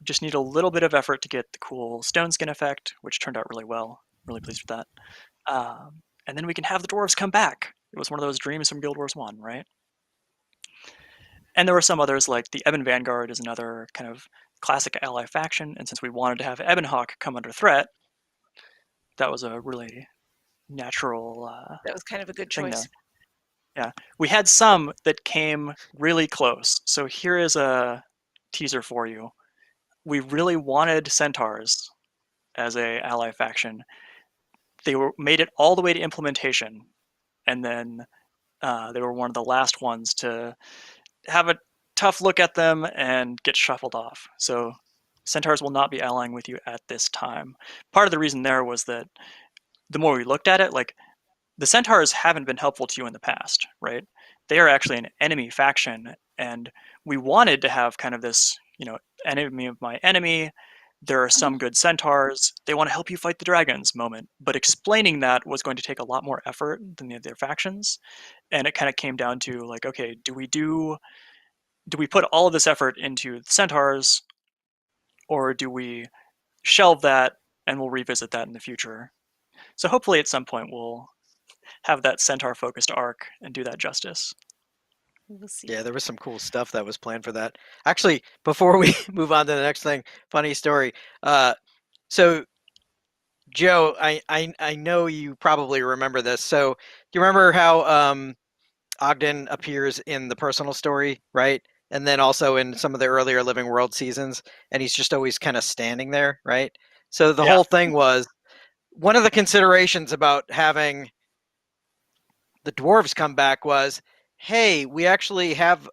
just need a little bit of effort to get the cool stone skin effect, which turned out really well. Really pleased with that. And then we can have the dwarves come back. It was one of those dreams from Guild Wars 1, right? And there were some others, like the Ebon Vanguard is another kind of classic ally faction, and since we wanted to have Ebonhawk come under threat, that was a really natural That was kind of a good thing choice. there. Yeah, we had some that came really close. So here is a teaser for you. We really wanted centaurs as a ally faction. They made it all the way to implementation, and then they were one of the last ones to have a tough look at them and get shuffled off. So centaurs will not be allying with you at this time. Part of the reason there was that the more we looked at it, like the centaurs haven't been helpful to you in the past, right? They are actually an enemy faction, and we wanted to have kind of this, enemy of my enemy. There are some good centaurs. They want to help you fight the dragons moment. But explaining that was going to take a lot more effort than the other factions. And it kind of came down to like, okay, do we put all of this effort into the centaurs, or do we shelve that and we'll revisit that in the future? So hopefully at some point we'll have that centaur focused arc and do that justice. We'll see. Yeah, there was some cool stuff that was planned for that. Actually, before we move on to the next thing, funny story. So Joe, I know you probably remember this. So do you remember how Ogden appears in the personal story, right? And then also in some of the earlier Living World seasons, and he's just always kind of standing there, right? So the Yeah. whole thing was one of the considerations about having the dwarves come back was, hey, we actually have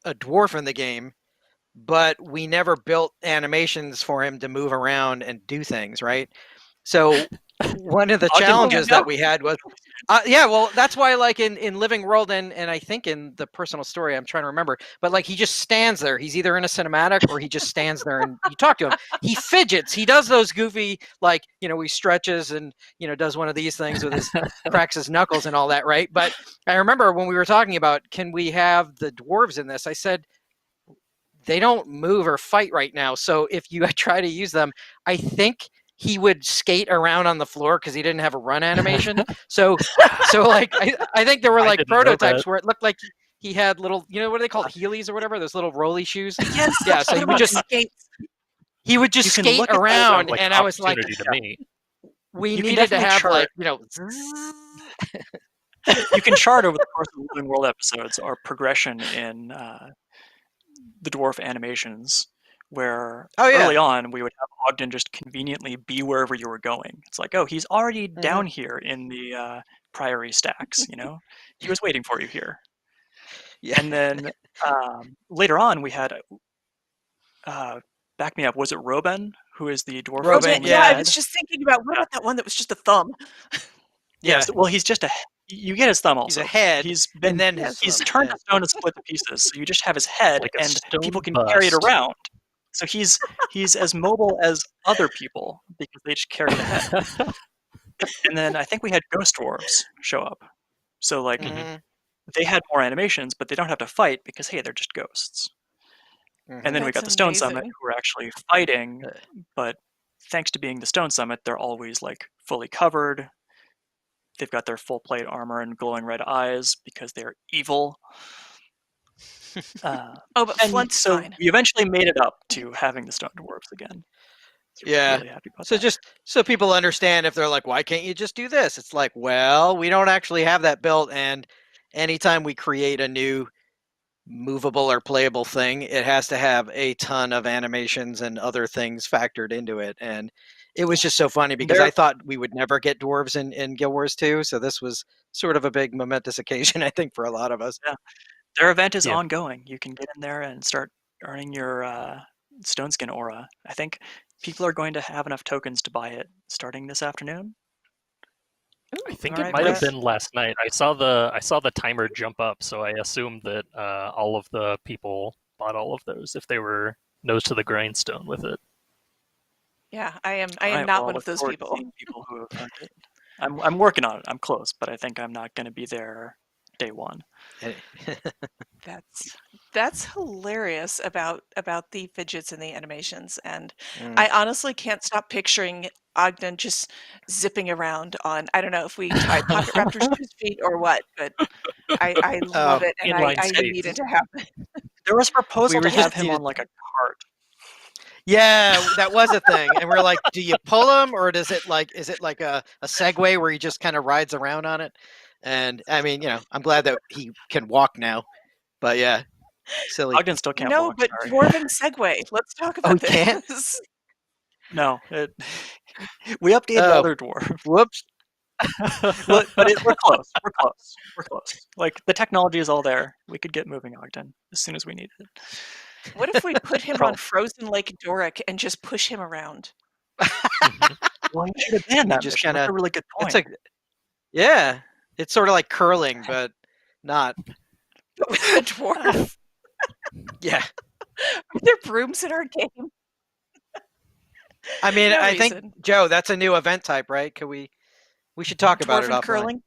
a dwarf in the game, but we never built animations for him to move around and do things, right? So one of the Ogden will challenges that we had was, yeah, well, that's why, like in Living World and I think in the personal story, I'm trying to remember, but like he just stands there. He's either in a cinematic or he just stands there and you talk to him. He fidgets. He does those goofy, like, he stretches and, does one of these things with his, cracks his knuckles and all that, right? But I remember when we were talking about, can we have the dwarves in this? I said, they don't move or fight right now. So if you try to use them, I think he would skate around on the floor because he didn't have a run animation. So like I think there were like prototypes where it looked like he had little, what are they called, Heelys or whatever, those little rolly shoes. Yes. Yeah. So he would just skate around, like and I was like, opportunity to me. we You can needed to definitely have chart- like, You can chart over the course of the Living World episodes our progression in the dwarf animations, where early on we would have Ogden just conveniently be wherever you were going. It's like, oh, he's already down here in the Priory stacks, he was waiting for you here. Yeah. And then later on we had back me up, was it Roben who is the dwarf Robin, who's yeah, only yeah, a I yeah. was head. just thinking about what about that one that was just a thumb? Yes, well, he's just you get his thumb He's also. a head, He's been and then Yes. he's thumb, turned yeah. to stone and split to pieces. So you just have his head, Like a and stone people can bust. carry it around. So he's as mobile as other people because they just carry the head. And then I think we had ghost dwarves show up. So like Mhm, they had more animations, but they don't have to fight because hey, they're just ghosts. And mhm. then we That's got the Stone Summit amazing. who are actually fighting, Uh, but thanks to being the Stone Summit, they're always like fully covered. They've got their full plate armor and glowing red eyes because they're evil. Oh, but And Flint's so fine. we eventually made it up to having the Stone Dwarves again. So Yeah. really happy about So that. just so people understand, if they're like, why can't you just do this? It's like, well, we don't actually have that built, and anytime we create a new movable or playable thing, it has to have a ton of animations and other things factored into it. And it was just so funny because I They're, thought we would never get dwarves in Guild Wars 2. So this was sort of a big momentous occasion, I think, for a lot of us. yeah, their event is Yeah. ongoing. You can get in there and start earning your Stone Skin aura. I think people are going to have enough tokens to buy it starting this afternoon. I Ooh, think Am I it right, might have Brett? Nice. been last night. I saw the timer jump up, so I assumed that all of the people bought all of those if they were nose to the grindstone with it. yeah, I am. I All am right. not Well, I'll one of look those forward to people. seeing people who have earned it. I'm working on it. I'm close, but I think I'm not going to be there day one. That's hilarious about the fidgets and the animations, and Mm. I honestly can't stop picturing Ogden just zipping around on. I don't know if we tie pocket raptors to his feet or what, but I love Oh, it, and Inline I need skates. it to happen. There was a we proposal were to have just him on like a cart. yeah, that was a thing, and we're like, do you pull him, or does it like is it like a Segway where he just kind of rides around on it? And I mean, I'm glad that he can walk now, but yeah, silly. Ogden still can't No, walk. but Sorry. dwarven Segway. Let's talk Oh, about he can't. this. No, we updated Oh, other dwarf. whoops. But we're close. We're close. We're close. Like the technology is all there. We could get moving Ogden as soon as we need it. What if we put him on Pro- frozen Lake Doric and just push him around? Mhm. Well, you should have been in He that just mission. kind That's a of. really good It's point. like yeah, it's sort of like curling, but not. But with a dwarf? Yeah, Are there brooms in our game? I mean, No I think reason. Joe, that's a new event type, right? Could we should talk about it Dwarven offline. curling?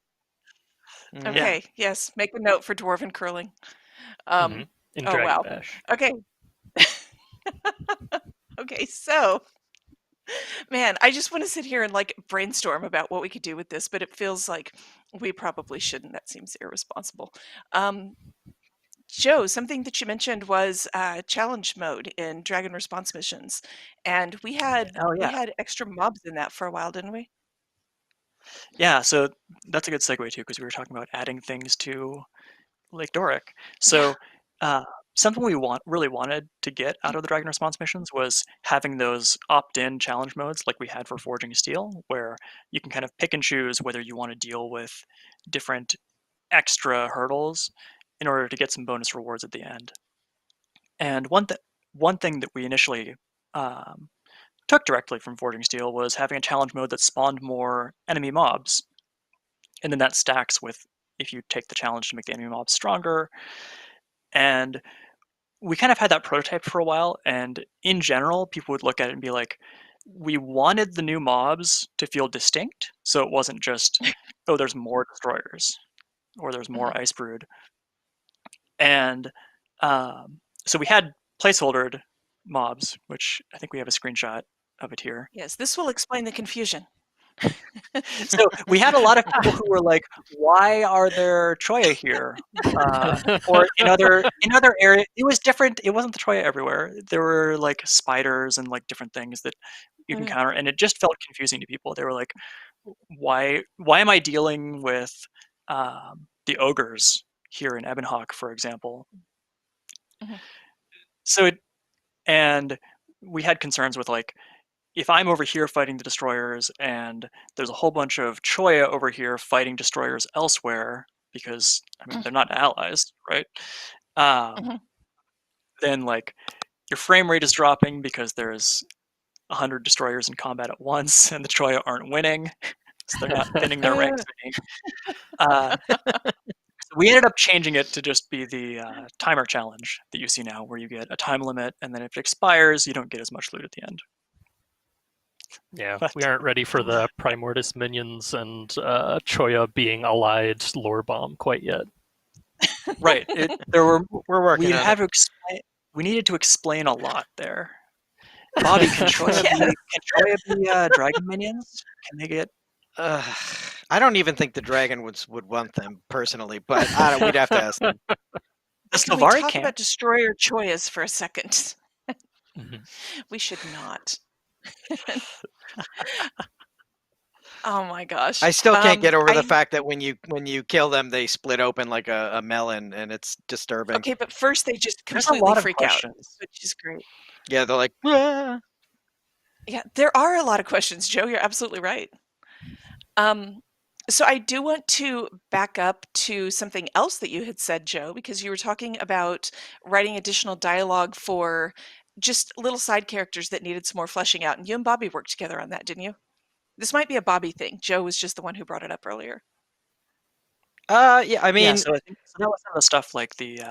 Mhm. Yeah. Okay, yes, make a note for dwarven curling. Mhm. In Oh, Dragon wow. Bash. Okay. Okay, so, man, I just wanna sit here and, like, brainstorm about what we could do with this, but it feels like we probably shouldn't. That seems irresponsible. Um, Joe, something that you mentioned was, challenge mode in Dragon Response missions, and Oh we yeah. had extra mobs in that for a while, didn't we? Yeah. So that's a good segue too, because we were talking about adding things to Lake Doric. Yeah. So something we really wanted to get out of the Dragon Response missions was having those opt-in challenge modes like we had for Forging Steel, where you can kind of pick and choose whether you want to deal with different extra hurdles in order to get some bonus rewards at the end. And one thing that we initially um, took directly from Forging Steel was having a challenge mode that spawned more enemy mobs, and then that stacks with if you take the challenge to make the enemy mobs stronger. And we kind of had that prototype for a while, and in general, people would look at it and be like, we wanted the new mobs to feel distinct, so it wasn't just, oh, there's more destroyers or there's more Mhm. Icebrood. And so we had placeholdered mobs, which I think we have a screenshot of it here. Yes, this will explain the confusion. So we had a lot of people who were like, "Why are there Choya here?" Or in other areas, it was different. It wasn't the Choya everywhere. There were like spiders and like different things that you can Mhm. counter, and it just felt confusing to people. They were like, "Why am I dealing with the ogres here in Ebonhawk, for example?" Mhm. So and we had concerns with like if I'm over here fighting the destroyers and there's a whole bunch of Choya over here fighting destroyers elsewhere, because I mean they're not allies, right? Um, Mhm. then like your frame rate is dropping because there's 100 destroyers in combat at once, and the Troya aren't winning, so they're not thinning their ranks any. So we ended up changing it to just be the timer challenge that you see now, where you get a time limit, and then if it expires, you don't get as much loot at the end. Yeah, But- we aren't ready for the Primordius minions and Choya being allied lore bomb quite yet. Right. There were We're working we on had it. to explain. We needed to explain a lot there. Bobby, can Troya be dragon minions? Can they get? I don't even think the dragon would want them personally, but we'd have to ask them. The Can we Snovari talk can. about Destroyer Choyas for a second? Mhm. We should not. Oh my gosh. I still can't get over I- the fact that when you kill them, they split open like a melon, and it's disturbing. Okay, but first they just There's a completely lot of freak out, questions. which is great. Yeah, they're like, "Ah." Yeah, there are a lot of questions, Joe. You're absolutely right. So I do want to back up to something else that you had said, Joe, because you were talking about writing additional dialogue for just little side characters that needed some more fleshing out. And you and Bobby worked together on that, didn't you? This might be a Bobby thing. Joe was just the one who brought it up earlier. Yeah, I mean, So I think that was some of the stuff like the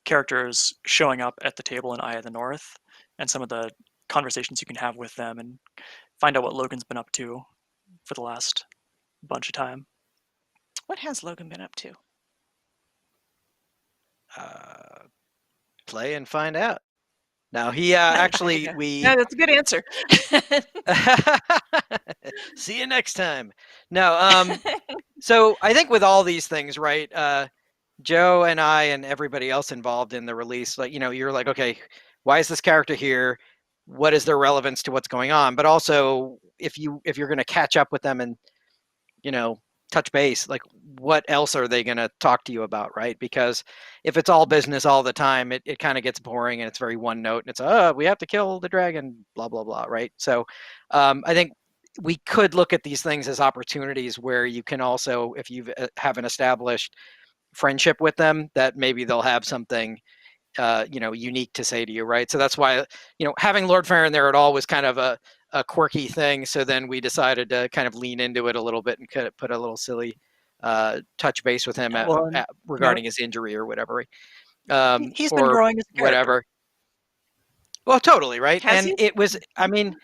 characters showing up at the table in Eye of the North, and some of the conversations you can have with them, and find out what Logan's been up to for the last bunch of time. What has Logan been up to? play and find out. Now he There actually you go. we Yeah, that's a good answer. see you next time. No, so I think with all these things, right? Joe and I and everybody else involved in the release, like you're like, okay, why is this character here? What is their relevance to what's going on? But also, if you're going to catch up with them and touch base, like what else are they going to talk to you about, right? Because if it's all business all the time, it kind of gets boring and it's very one note and it's we have to kill the dragon, blah blah blah, right? So I think we could look at these things as opportunities where you can also, if you have an established friendship with them, that maybe they'll have something unique to say to you, right? So that's why having Lord Farron there at all was kind of a quirky thing. So then we decided to kind of lean into it a little bit and kind of put a little silly touch base with him regarding his injury or whatever, He's been growing as a character. whatever. Well, totally, right? Has And he? it was, I mean,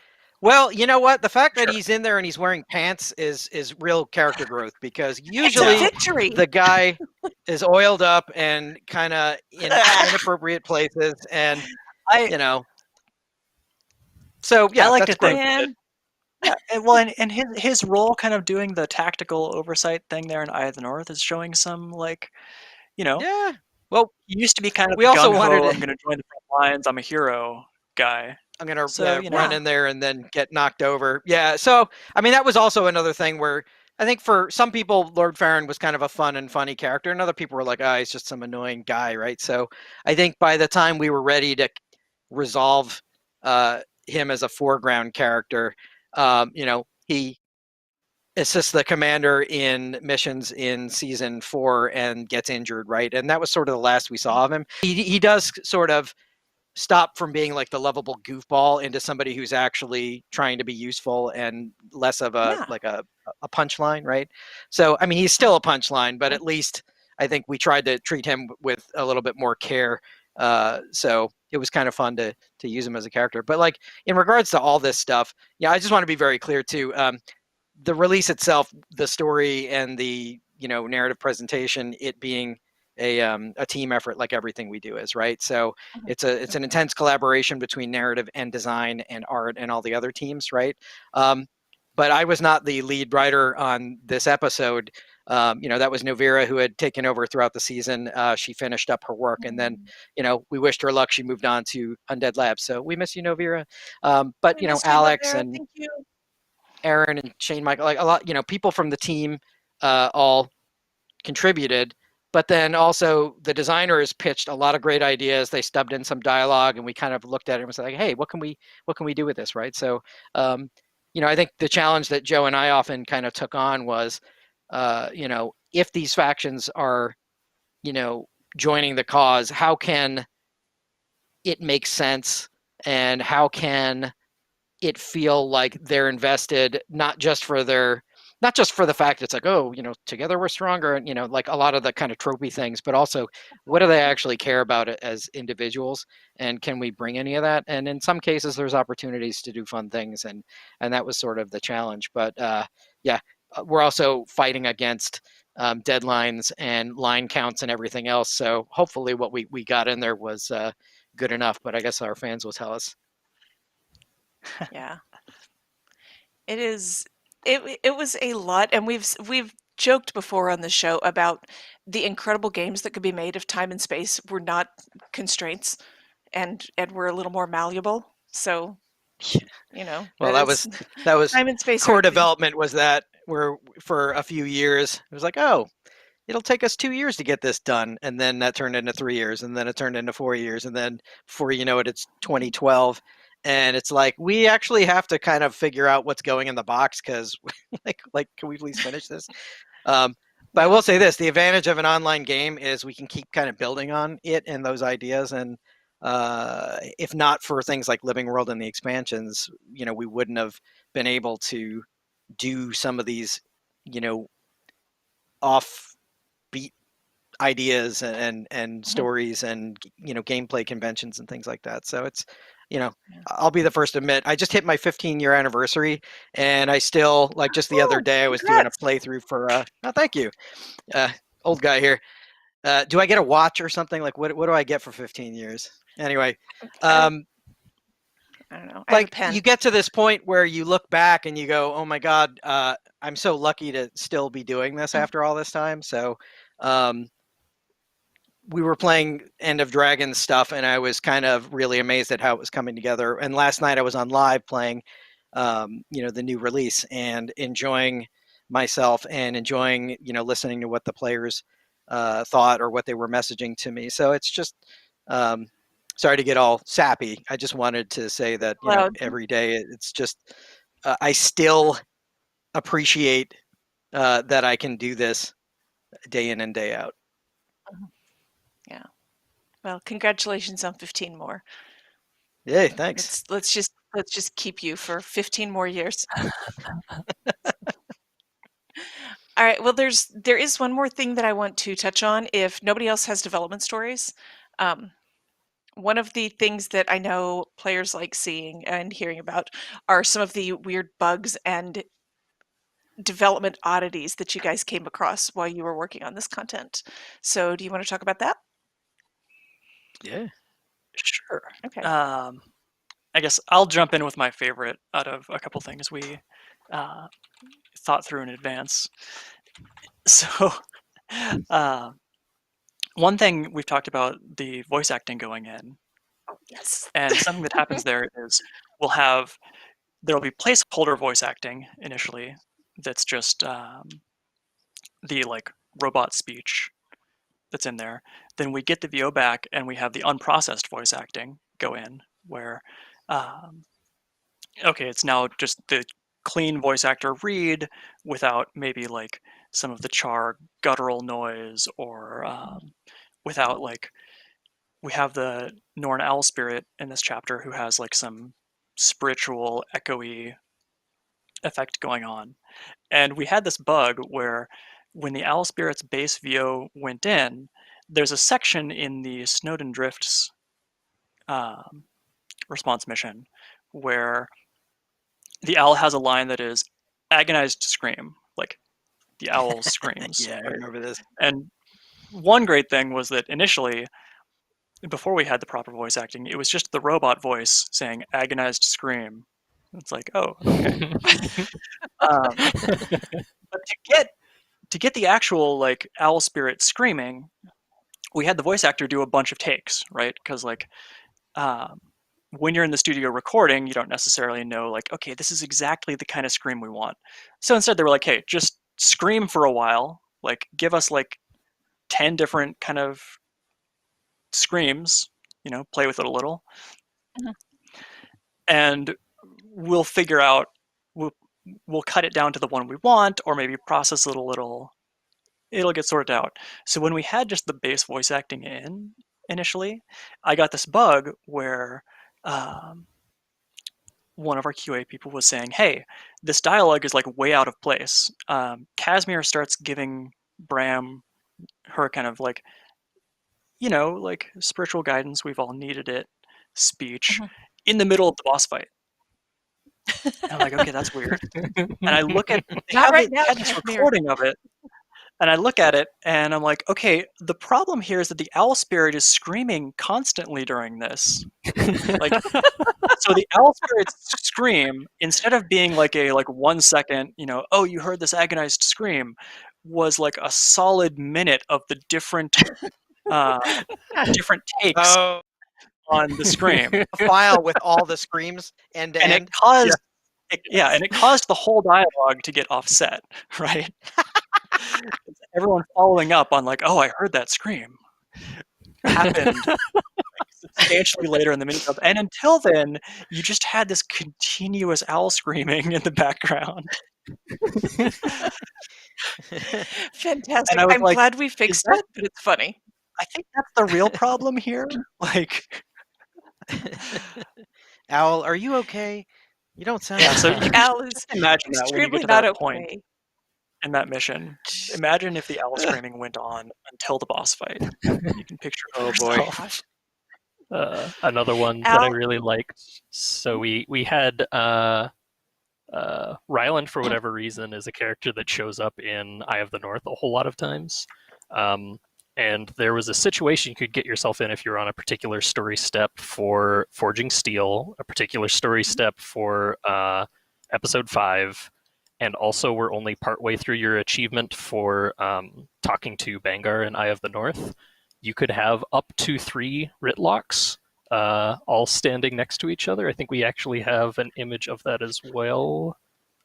well, you know what? The fact that Sure. he's in there and he's wearing pants is real character growth, because It's a usually victory. the guy is oiled up and kind of in inappropriate places, and so yeah, I like that's to think Yeah. that, and his role kind of doing the tactical oversight thing there in Eye of the North is showing some yeah. Well, he used to be kind of we also gung-ho, wanted to- I'm going to join the front lines, I'm a hero guy. I'm gonna So, run in there and then get knocked over. Yeah, so I mean that was also another thing where I think for some people Lord Farron was kind of a fun and funny character, and other people were like, he's just some annoying guy, right? So I think by the time we were ready to resolve him as a foreground character, he assists the commander in missions in season 4 and gets injured, right? And that was sort of the last we saw of him. He does sort of stop from being like the lovable goofball into somebody who's actually trying to be useful and less of a punchline, right? So I mean he's still a punchline, but at least I think we tried to treat him with a little bit more care. So it was kind of fun to use him as a character. But like in regards to all this stuff, I just want to be very clear too. The release itself, the story and the narrative presentation, it being a team effort, like everything we do is, right? So it's an intense collaboration between narrative and design and art and all the other teams, right? But I was not the lead writer on this episode. That was Novira, who had taken over throughout the season. She finished up her work, and then we wished her luck. She moved on to Undead Labs, so we miss you, Novira. But We missed you, Alex Lavera. and Thank you. Aaron and Shane Michael, like a lot, people from the team all contributed, but then also the designers pitched a lot of great ideas. They stubbed in some dialogue and we kind of looked at it and was like, hey, what can we do with this, right? So I think the challenge that Joe and I often kind of took on was if these factions are joining the cause, how can it make sense, and how can it feel like they're invested, not just for the fact it's like, oh, together we're stronger, and like a lot of the kind of tropey things, but also what do they actually care about it as individuals, and can we bring any of that? And in some cases there's opportunities to do fun things, and that was sort of the challenge. But yeah, we're also fighting against deadlines and line counts and everything else, so hopefully what we got in there was good enough, but I guess our fans will tell us. Yeah. It is it was a lot, and we've joked before on the show about the incredible games that could be made if time and space were not constraints and were a little more malleable. So, Well, that that is was that was time and space are a core thing. development, was that we're for a few years it was like, oh, it'll take us 2 years to get this done, and then that turned into 3 years, and then it turned into 4 years, and then before you know it, it's 2012, and it's like we actually have to kind of figure out what's going in the box, because like can we please finish this? um, but I Yeah. will say this: the advantage of an online game is we can keep kind of building on it and those ideas, and if not for things like Living World and the expansions, we wouldn't have been able to do some of these, you know, off beat ideas and Mhm. stories and gameplay conventions and things like that. So it's you know Yeah. I'll be the first to admit I just hit my 15-year anniversary, and I still, like, just the other Woo! day I was doing a Congrats! playthrough for oh, thank you, uh old guy here. Do I get a watch or something? Like, what do I get for 15 years anyway? I um I don't know. I have a like, pen. you get to this point where you look back and you go, oh my god, I'm so lucky to still be doing this Mhm. after all this time. So um we were playing End of Dragons stuff, and I was kind of really amazed at how it was coming together. And last night I was on live playing, the new release, and enjoying myself and enjoying, listening to what the players thought or what they were messaging to me. So it's just, um, sorry to get all sappy. I just wanted to say that, Cloud. every day it's just, I still appreciate that I can do this day in and day out. Mhm. Yeah. Well, congratulations on 15 more. Yay, thanks. Let's just keep you for 15 more years. All right. Well, there is one more thing that I want to touch on if nobody else has development stories. Um, One of the things that I know players like seeing and hearing about are some of the weird bugs and development oddities that you guys came across while you were working on this content. So, do you want to talk about that? Yeah. Sure. Okay. I guess I'll jump in with my favorite out of a couple things we uh, thought through in advance. So, uh, one thing we've talked about, the voice acting going in, Yes. and something that happens there is there'll be placeholder voice acting initially. That's just the like robot speech that's in there. Then we get the VO back, and we have the unprocessed voice acting go in, where um, okay, it's now just the clean voice actor read without maybe like some of the char guttural noise, or without like we have the Norn owl spirit in this chapter who has like some spiritual echoey effect going on. And we had this bug where when the owl spirit's base VO went in, there's a section in the Snowden Drifts um, response mission where the owl has a line that is agonized scream, like the owl screams, Yeah, I right? remember this. And one great thing was that initially, before we had the proper voice acting, it was just the robot voice saying agonized scream. It's like, oh, okay. Um, but to get the actual like owl spirit screaming, we had the voice actor do a bunch of takes, right? Because like um, when you're in the studio recording, you don't necessarily know like, okay, this is exactly the kind of scream we want. So instead, they were like, hey, just scream for a while, like give us like 10 different kind of screams, play with it a little, Mhm. and we'll figure out we'll we'll cut it down to the one we want, or maybe process it a little. It'll get sorted out. So when we had just the base voice acting in initially, I got this bug where um, one of our QA people was saying, hey, this dialogue is like way out of place. Casimir starts giving Bram her kind of like, like spiritual guidance, we've all needed it, speech in the middle of the boss fight. And I'm like, okay, that's weird. And I look at, they Not have, right they now, had this Casimir. recording of it, and I look at it and I'm like, okay, the problem here is that the owl spirit is screaming constantly during this. Like, so the owl spirit's scream, instead of being like a 1 second, oh, you heard this agonized scream, was like a solid minute of the different takes Oh, on the scream. a file with all the screams end to And it end. caused and it caused the whole dialogue to get offset, right? Everyone following up on like, oh, I heard that scream. Happened substantially later in the mini and until then, you just had this continuous owl screaming in the background. Fantastic. And I was I'm like, glad we fixed it, but it's funny. I think that's the real problem here. Like, Owl, are you okay? You don't sound. yeah. So you Al is can imagine that when you get extremely to not that point okay. in that mission. Imagine if the owl screaming went on until the boss fight. You can picture it for Oh boy. yourself. Another one that I Al, really liked. So we had Ryland, for whatever reason, is a character that shows up in Eye of the North a whole lot of times. And there was a situation you could get yourself in if you're on a particular story step for Forging Steel, a particular story step for episode 5, and also we're only partway through your achievement for talking to Bangar in Eye of the North. You could have up to 3 Ritlocks all standing next to each other. I think we actually have an image of that as well.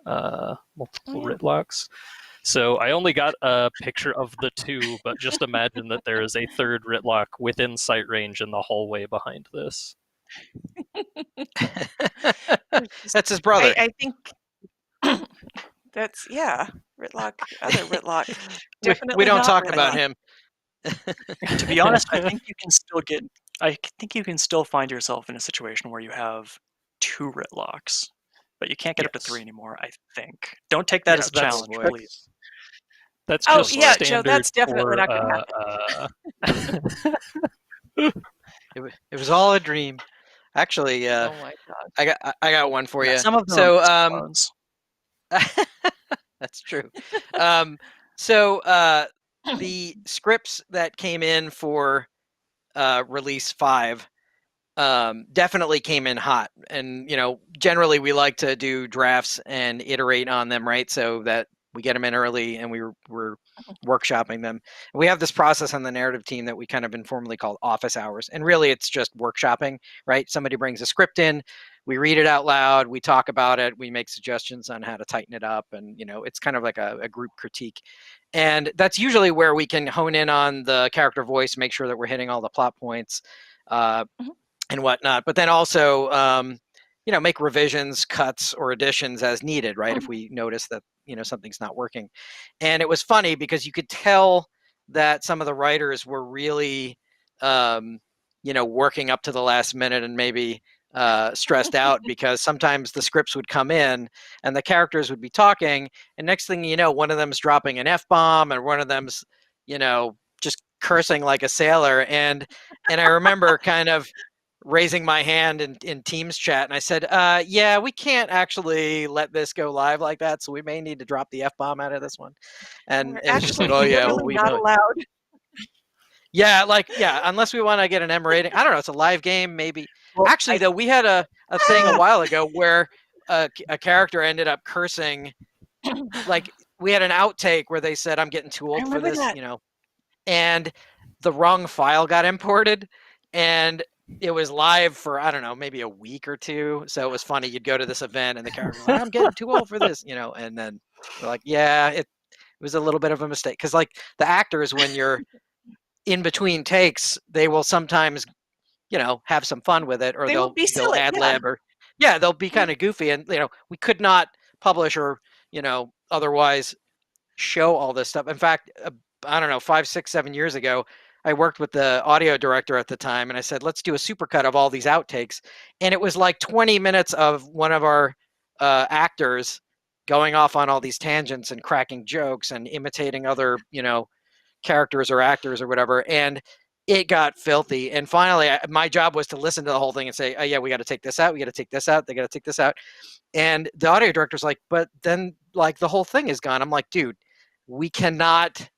Multiple Ritlocks. So I only got a picture of the 2, but just imagine that there is a 3rd Ritlock within sight range in the hallway behind this. That's his brother. I think that's Ritlock, other Ritlock. Definitely we don't not talk Ritlock. about him. To be honest, I think you can still find yourself in a situation where you have 2 Ritlocks, but you can't get up to 3 anymore, I think. Don't take that as a challenge, please. That's just standard Joe, that's definitely for, not going to happen. It was all a dream. Actually, Oh my gosh. I got one for you. Some of them So are clones. that's true. The scripts that came in for release 5 definitely came in hot, and generally we like to do drafts and iterate on them, right? So that we get them in early and we're workshopping them. We have this process on the narrative team that we kind of informally call office hours, and really it's just workshopping, right? Somebody brings a script in, we read it out loud, we talk about it, we make suggestions on how to tighten it up, and it's kind of like a group critique. And that's usually where we can hone in on the character voice, make sure that we're hitting all the plot points and whatnot. But then also, make revisions, cuts, or additions as needed, right? If we notice that, something's not working. And it was funny because you could tell that some of the writers were really, working up to the last minute and maybe stressed out because sometimes the scripts would come in and the characters would be talking, and next thing you know, one of them's dropping an F-bomb and one of them's, just cursing like a sailor. And I remember kind of raising my hand in Teams chat, and I said, yeah, we can't actually let this go live like that, so we may need to drop the F-bomb out of this one. And it was just like, oh yeah, well, we not know. allowed. Yeah, unless we want to get an M rating. I don't know, it's a live game, maybe. Well, actually, though, we had a thing a while ago where a character ended up cursing. Like, we had an outtake where they said, I'm getting too old for this, and the wrong file got imported, and it was live for, I don't know, maybe a week or 2. So it was funny. You'd go to this event and the character was like, I'm getting too old for this, and then we're like, yeah, it was a little bit of a mistake. Because like the actors, when you're in between takes, they will sometimes, have some fun with it, or they'll ad lib, or they'll be kind of goofy. And, we could not publish or, otherwise show all this stuff. In fact, I don't know, 5, 6, 7 years ago, I worked with the audio director at the time, and I said, let's do a supercut of all these outtakes. And it was like 20 minutes of one of our actors going off on all these tangents and cracking jokes and imitating other, characters or actors or whatever. And it got filthy. And finally, my job was to listen to the whole thing and say, oh, yeah, we got to take this out. We got to take this out. They got to take this out. And the audio director's like, but then like the whole thing is gone. I'm like, dude, we cannot,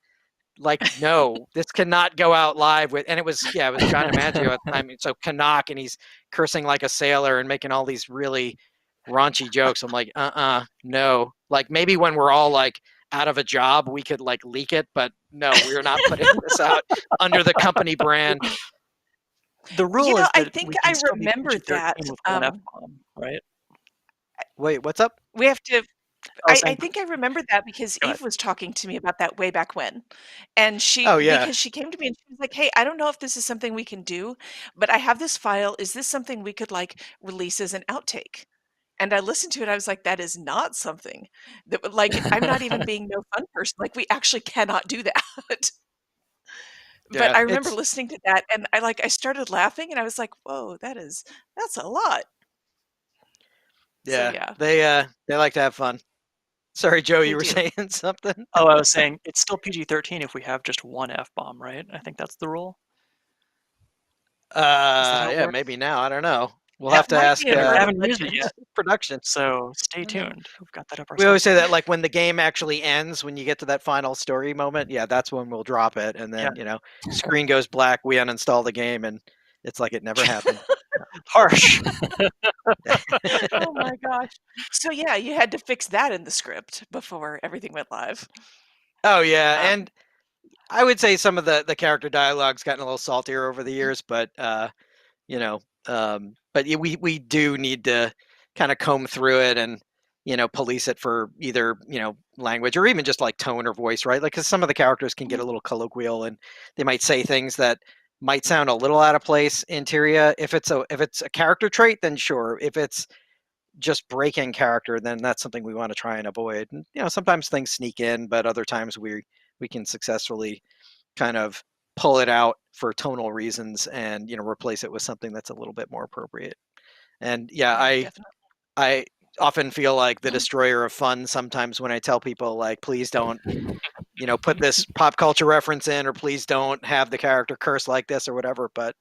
like, no, this cannot go out live with. And it was John DiMaggio at the time. So Canuck, and he's cursing like a sailor and making all these really raunchy jokes. I'm like, no. Like maybe when we're all like out of a job, we could like leak it, but no, we're not putting this out under the company brand. The rule is I that think we I can still be remember PG-13 that. with one F-bomb, right? Wait, what's up? We have to. I was I saying, think I remember that because go Eve ahead. was talking to me about that way back when, and Oh, yeah. because she came to me and she was like, "Hey, I don't know if this is something we can do, but I have this file. Is this something we could like release as an outtake?" And I listened to it. I was like, "That is not something that would like. I'm not even being no fun person. Like, we actually cannot do that." But Yeah, I remember it's listening to that, and I started laughing, and I was like, "Whoa, that's a lot." So yeah. yeah, They like to have fun. Sorry, Joe, they you were do. saying something? Oh, I was saying it's still PG-13 if we have just one F-bomb, right? I think that's the rule. Is that how it Yeah, works? maybe now. I don't know. We'll Yeah, have That to might ask be an we urban haven't used it legend. yet, production. so stay I don't know. tuned. We've got that up our We always sleeve. say that, like, when the game actually ends, when you get to that final story moment, yeah, that's when we'll drop it, and Yeah, then screen goes black. We uninstall the game, and it's like it never happened. harsh. Oh my gosh. So yeah, you had to fix that in the script before everything went live. Oh yeah, Um, and I would say some of the character dialogue's gotten a little saltier over the years, but you know, we do need to kind of comb through it and police it for either language or even just like tone or voice, right? Like, because some of the characters can get mhm, a little colloquial and they might say things that might sound a little out of place in Tyria. If it's a character trait, then sure. If it's just breaking character, then that's something we want to try and avoid. And, sometimes things sneak in, but other times we can successfully kind of pull it out for tonal reasons and replace it with something that's a little bit more appropriate. And yeah, yeah, definitely. I often feel like the destroyer of fun sometimes when I tell people, like, please don't put this pop culture reference in, or please don't have the character curse like this or whatever. But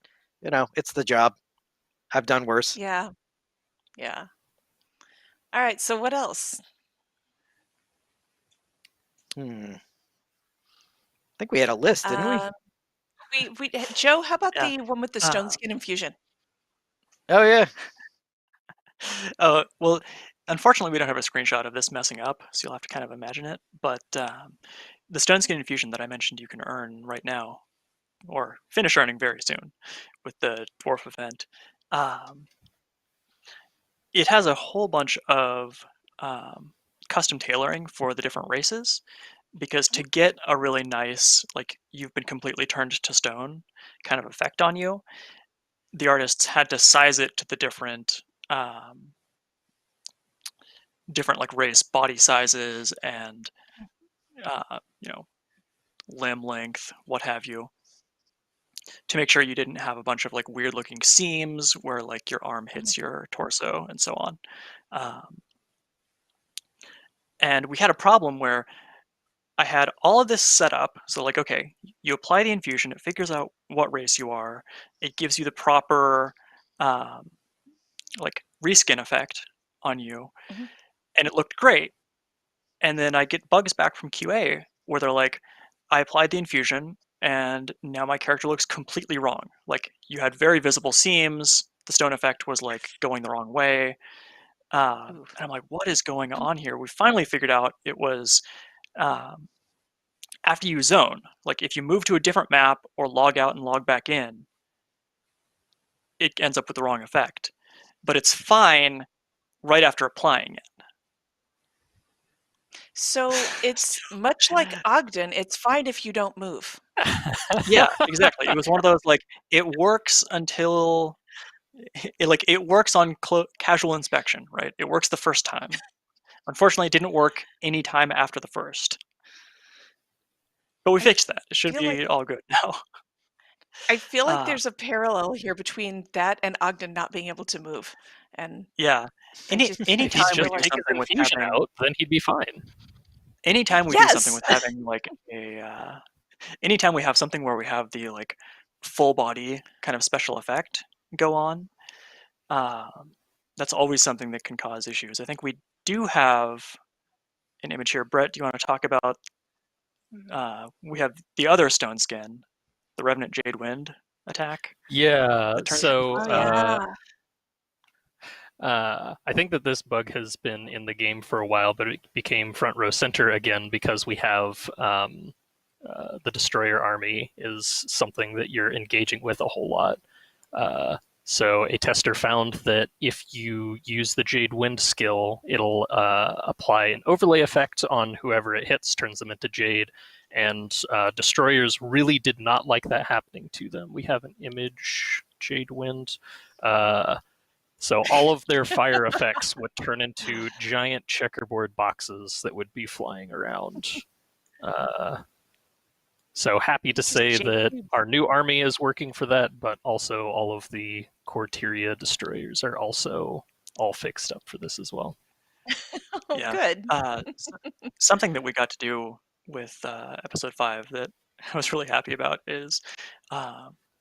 it's the job. I've done worse. Yeah, yeah. All right, so what else? I think we had a list, didn't we? Um, we Joe, how about Yeah. the one with the stone Uh, skin infusion? Oh yeah. well, unfortunately, we don't have a screenshot of this messing up, so you'll have to kind of imagine it. But the stone skin infusion that I mentioned you can earn right now, or finish earning very soon with the dwarf event. Um, it has a whole bunch of custom tailoring for the different races, because to get a really nice, like, you've been completely turned to stone kind of effect on you, the artists had to size it to the um, different like race body sizes and uh, you know limb length, what have you, to make sure you didn't have a bunch of like weird looking seams where like your arm Mhm. hits your torso and so on. Um, and we had a problem where I had all of this set up. So like, okay, you apply the infusion, it figures out what race you are, it gives you the proper um, like reskin effect on you, Mhm. and it looked great. And then I get bugs back from QA where they're like, I applied the infusion and now my character looks completely wrong. Like, you had very visible seams, the stone effect was like going the wrong way. Oof. And I'm like, what is going on here? We finally figured out it was um, after you zone, like if you move to a different map or log out and log back in, it ends up with the wrong effect. But it's fine right after applying it. So it's much like Ogden. It's fine if you don't move. Yeah, exactly. It was one of those, like, it works until it works on casual inspection, right? It works the first time. Unfortunately, it didn't work any time after the first. But we I fixed that. It should feel like be all good now. I feel like Uh, there's a parallel here between that and Ogden not being able to move, and yeah. I just If Anytime he's we just do taking something the with fusion having, out, then he'd be fine. anytime we do something yes, with having like anytime we have something where we have the like full body kind of special effect go on, that's always something that can cause issues. I think we do have an image here. Brett, do you want to talk about? We have the other stone skin, the Revenant Jade Wind attack Yeah, that turns into so oh yeah, I think that this bug has been in the game for a while, but it became front row center again because we have the Destroyer army is something that you're engaging with a whole lot. So a tester found that if you use the Jade Wind skill, it'll apply an overlay effect on whoever it hits, turns them into Jade, and Destroyers really did not like that happening to them. We have an image, Jade Wind. So all of their fire effects would turn into giant checkerboard boxes that would be flying around. Uh, so happy to say that our new army is working for that, but also all of the Corteria destroyers are also all fixed up for this as well. oh yeah. good. Something that we got to do with episode 5 that I was really happy about is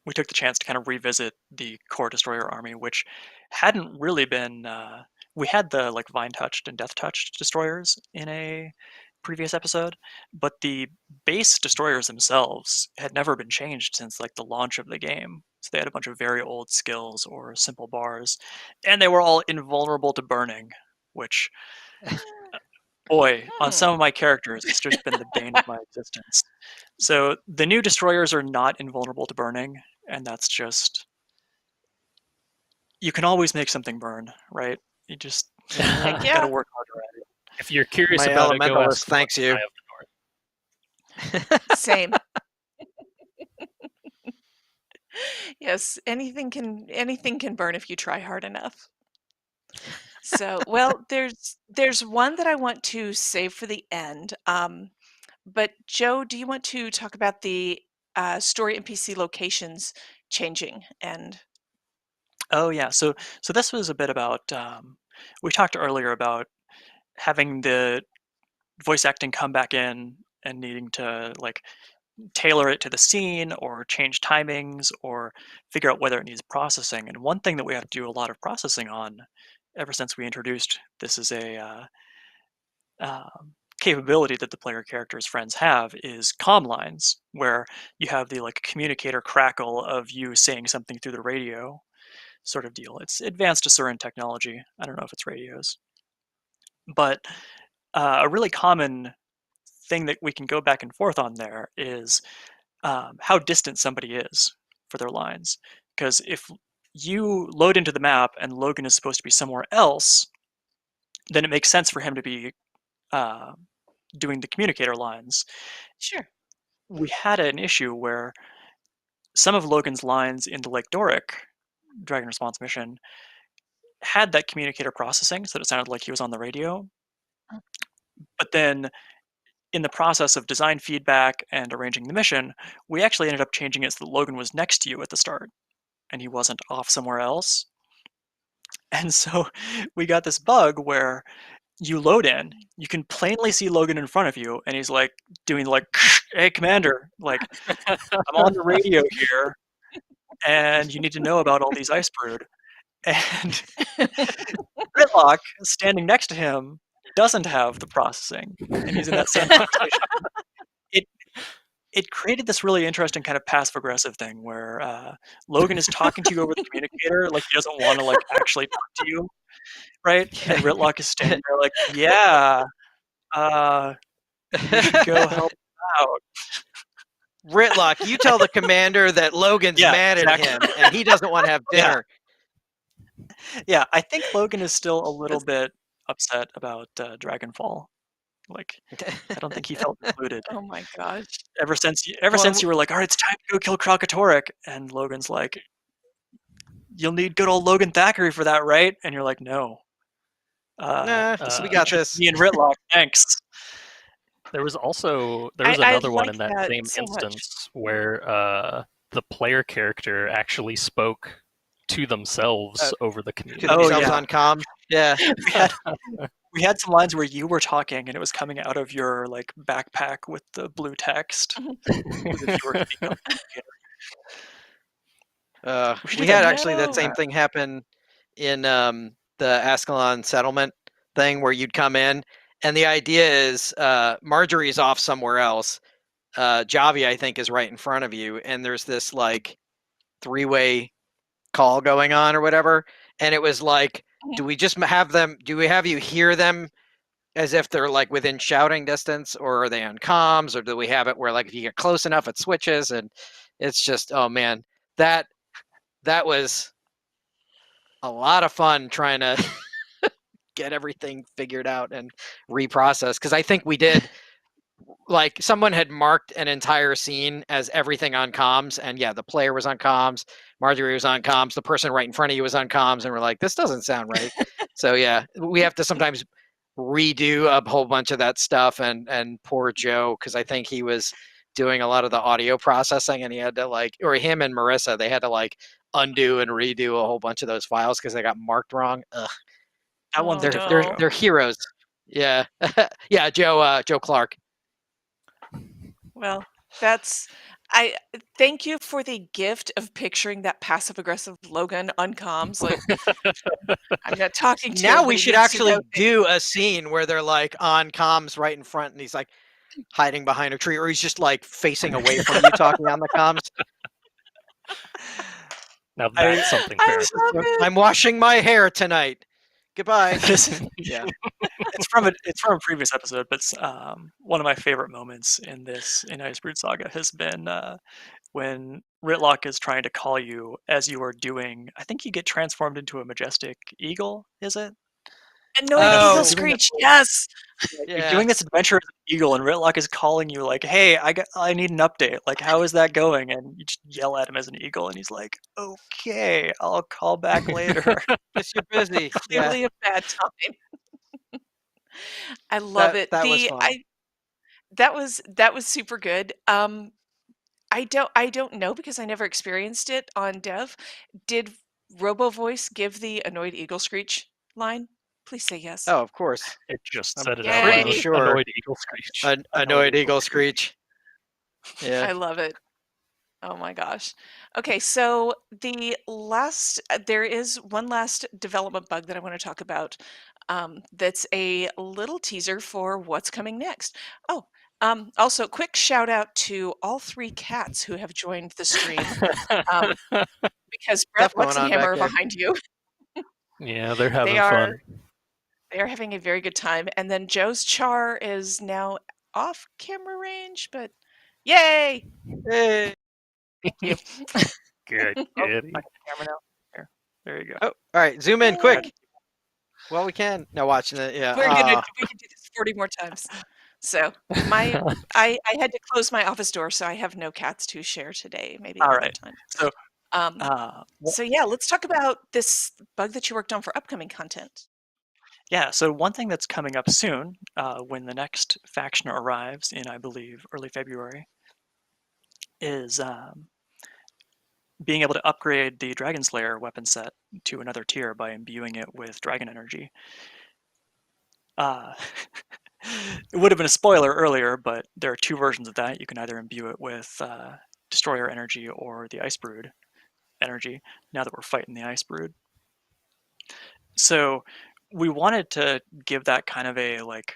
we took the chance to kind of revisit the core destroyer army, which hadn't really been. We had the like vine touched and death touched destroyers in a previous episode, but the base destroyers themselves had never been changed since like the launch of the game. So they had a bunch of very old skills or simple bars, and they were all invulnerable to burning, which boy, on some of my characters, it's just been the bane of my existence. So the new destroyers are not invulnerable to burning, and that's just you can always make something burn, right? You just Heck got to yeah, work harder at it. If you're curious My about it, go elementalist ask the thanks you. Eye of the North. same. Yes, anything can burn if you try hard enough. So, well, there's one that I want to save for the end. But Joe, do you want to talk about the story NPC locations changing? And Oh yeah, so this was a bit about we talked earlier about having the voice acting come back in and needing to like tailor it to the scene or change timings or figure out whether it needs processing. And one thing that we have to do a lot of processing on ever since we introduced this is a capability that the player character's friends have is comm lines, where you have the like communicator crackle of you saying something through the radio sort of deal. It's advanced Asuran technology. I don't know if it's radios, but a really common thing that we can go back and forth on there is how distant somebody is for their lines. Because if you load into the map and Logan is supposed to be somewhere else, then it makes sense for him to be uh, doing the communicator lines. sure. We had an issue where some of Logan's lines in the Lake Doric Dragon Response mission had that communicator processing, so that it sounded like he was on the radio. But then in the process of design feedback and arranging the mission, we actually ended up changing it so that Logan was next to you at the start and he wasn't off somewhere else. And so we got this bug where you load in, you can plainly see Logan in front of you, and he's like doing like, "Hey, Commander, like I'm on the radio here, and you need to know about all these Icebrood." And Gritlock, standing next to him, doesn't have the processing, and he's in that same conversation. It it created this really interesting kind of passive aggressive thing where Logan is talking to you over the communicator, like he doesn't want to like actually talk to you, right? And Gritlock is standing there like, "Yeah, you should go help out." Ritlock, you tell the commander that Logan's Yeah, mad exactly. at him and he doesn't want to have Yeah. dinner. Yeah, I think Logan is still a little bit upset about Dragonfall. Like, I don't think he felt included. Oh my gosh. Ever since Well, you were like, "All right, it's time to go kill Kralkatorrik," and Logan's like, "You'll need good old Logan Thackeray for that, right?" And you're like, "No, nah, this we is got just this. me and Ritlock. Thanks." There was I another one like in that that same so much. instance where the player character actually spoke to themselves over the To community. themselves yeah. on comms. Yeah. We had some lines where you were talking and it was coming out of your like backpack with the blue text, as if you were speaking on the computer. We should We do had that. actually that same thing happen in the Ascalon settlement thing where you'd come in, and the idea is Marjorie's off somewhere else. Javi, I think, is right in front of you, and there's this like three-way call going on or whatever. And it was like, do we just have them? Do we have you hear them as if they're like within shouting distance, or are they on comms, or do we have it where like if you get close enough, it switches? And it's just, oh man, that was a lot of fun trying to get everything figured out and reprocess, because I think we did like someone had marked an entire scene as everything on comms, and yeah, the player was on comms, Marjorie was on comms, the person right in front of you was on comms, and we're like, this doesn't sound right. So yeah, we have to sometimes redo a whole bunch of that stuff, and poor Joe, because I think he was doing a lot of the audio processing, and he had to like, or him and Marissa, they had to like undo and redo a whole bunch of those files because they got marked wrong. Ugh. That one's Oh, a different no. They're heroes. Yeah. Yeah, Joe Clark. Well, that's I thank you for the gift of picturing that passive aggressive Logan on comms. Like, I'm not talking to Now him, but we he should needs to know actually do a scene where they're like on comms right in front, and he's like hiding behind a tree, or he's just like facing away from you talking on the comms. Now I- that's something I fair. love it. I'm washing my hair tonight. Goodbye. Yeah. it's from a previous episode, but one of my favorite moments in Icebrood Saga has been when Ritlock is trying to call you as you are doing. I think you get transformed into a majestic eagle. Is it? Annoyed Oh, eagle you're doing screech. Yes. You're Yeah. doing this adventure as an eagle, and Ritlock is calling you like, "Hey, I need an update. Like, how is that going?" And you just yell at him as an eagle, and he's like, "Okay, I'll call back later." Guess you're busy. Yeah. Clearly a bad time. I love it. That was fun. That was super good. I don't know because I never experienced it on Dev. Did Robo Voice give the annoyed eagle screech line? Please say yes. Oh, of course. It just I'm said it out pretty loud. sure. Annoyed eagle screech. Annoyed eagle screech. I Yeah. love it. Oh my gosh. Okay, so there is one last development bug that I want to talk about. That's a little teaser for what's coming next. Oh, also, quick shout out to all three cats who have joined the stream. Um, because Brett, Stuff going Lex, and on him back are there. behind you. Yeah, they're They having are fun. they are having a very good time. And then Joe's char is now off camera range, but yay! Hey. Thank you. Good, Oh, goody. I have the camera now. There you go. Oh, all right. Zoom in quick. Yay. Well, we can. No, watching it. Yeah. We can do this 40 more times. So my I had to close my office door, so I have no cats to share today. Maybe All another right. time. So, Um, wha- so yeah, let's talk about this bug that you worked on for upcoming content. yeah. So one thing that's coming up soon, when the next faction arrives in, I believe, early February, is being able to upgrade the Dragon Slayer weapon set to another tier by imbuing it with dragon energy. It would have been a spoiler earlier, but there are two versions of that. You can either imbue it with Destroyer energy or the Icebrood energy, now that we're fighting the Icebrood. So we wanted to give that kind of a, like,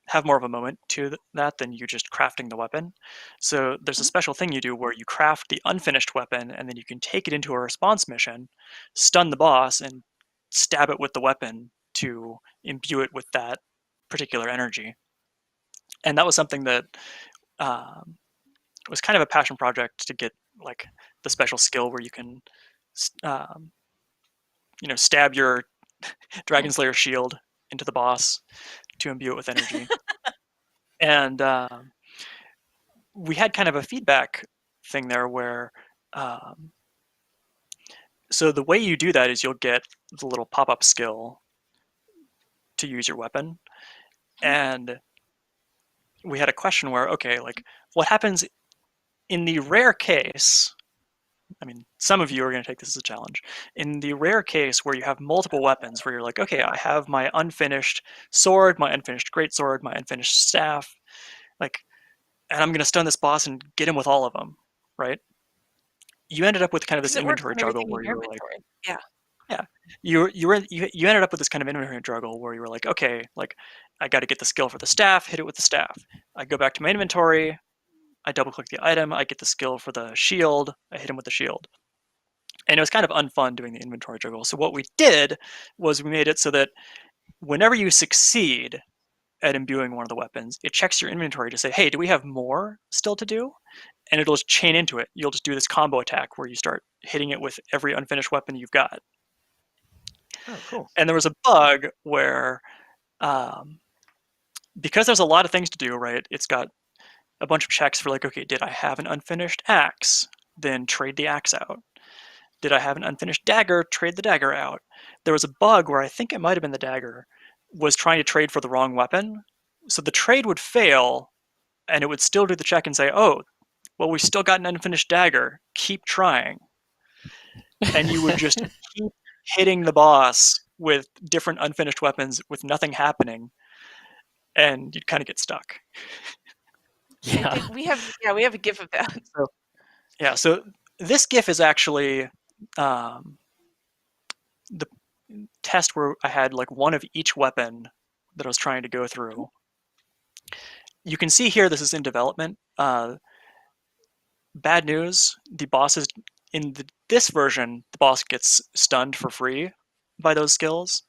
have more of a moment to that than you just crafting the weapon. So there's a special thing you do where you craft the unfinished weapon, and then you can take it into a response mission, stun the boss, and stab it with the weapon to imbue it with that particular energy. And that was something that was kind of a passion project to get, like, the special skill where you can stab your Dragon Slayer shield into the boss to imbue it with energy. And we had kind of a feedback thing there where so the way you do that is you'll get the little pop-up skill to use your weapon. And we had a question where, okay, like, what happens in the rare case I mean, some of you are going to take this as a challenge. In the rare case where you have multiple weapons, where you're like, okay, I have my unfinished sword, my unfinished greatsword, my unfinished staff, like, and I'm going to stun this boss and get him with all of them, right? You ended up with kind of this Because it works inventory on juggle everything in where you your were like, inventory. Yeah. yeah, you ended up with this kind of inventory juggle where you were like, okay, like I got to get the skill for the staff, hit it with the staff. I go back to my inventory, I double click the item, I get the skill for the shield, I hit him with the shield. And it was kind of unfun doing the inventory juggle. So what we did was we made it so that whenever you succeed at imbuing one of the weapons, it checks your inventory to say, hey, do we have more still to do? And it'll just chain into it. You'll just do this combo attack where you start hitting it with every unfinished weapon you've got. Oh, cool. And there was a bug where, because there's a lot of things to do, right? It's got a bunch of checks for like, okay, did I have an unfinished axe? Then trade the axe out. Did I have an unfinished dagger? Trade the dagger out. There was a bug where I think it might have been the dagger was trying to trade for the wrong weapon. So the trade would fail and it would still do the check and say, oh, well, we still got an unfinished dagger. Keep trying. And you would just keep hitting the boss with different unfinished weapons with nothing happening. And you'd kind of get stuck. Yeah. We have a GIF of that. So, yeah, so this GIF is actually the test where I had like one of each weapon that I was trying to go through. You can see here this is in development. Bad news, the boss is in this version, the boss gets stunned for free by those skills.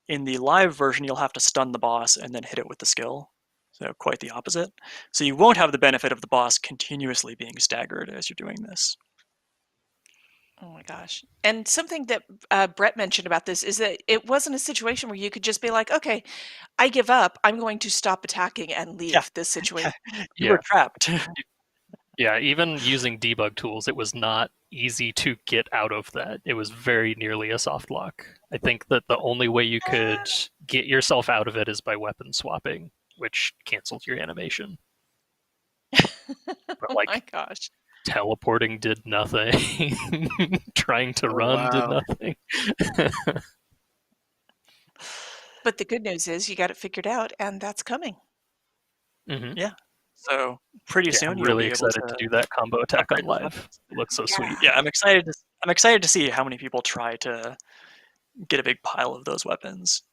In the live version, you'll have to stun the boss and then hit it with the skill. So quite the opposite. So you won't have the benefit of the boss continuously being staggered as you're doing this. Oh my gosh. And something that Brett mentioned about this is that it wasn't a situation where you could just be like, okay, I give up. I'm going to stop attacking and leave this situation. You were trapped. Yeah, even using debug tools, it was not easy to get out of that. It was very nearly a soft lock. I think that the only way you could get yourself out of it is by weapon swapping, which canceled your animation. But Oh my gosh. teleporting did nothing. Trying to run did nothing. But the good news is you got it figured out, and that's coming. Mm-hmm. Yeah. So pretty soon I'm you'll really be able excited to do that combo attack on live. It looks so sweet. Yeah, I'm excited. I'm excited to see how many people try to get a big pile of those weapons.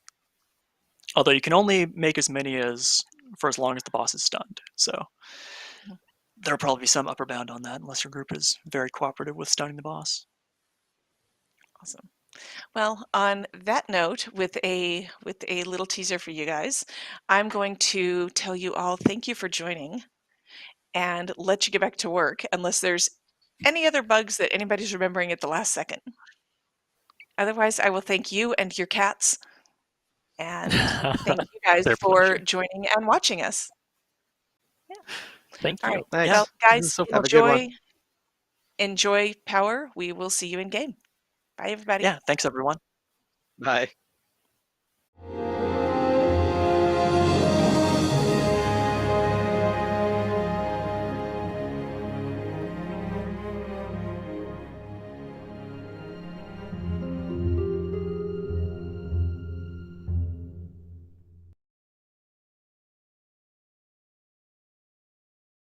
Although you can only make as many as for as long as the boss is stunned. So there'll probably be some upper bound on that, unless your group is very cooperative with stunning the boss. Awesome. Well, on that note, with a little teaser for you guys, I'm going to tell you all thank you for joining and let you get back to work unless there's any other bugs that anybody's remembering at the last second. Otherwise, I will thank you and your cats and thank you guys Their for pleasure. joining and watching us. Yeah. Thank All you. right. Thanks. Well, guys, So Have a good one. enjoy Power. We will see you in game. Bye, everybody. Yeah, thanks everyone. Bye.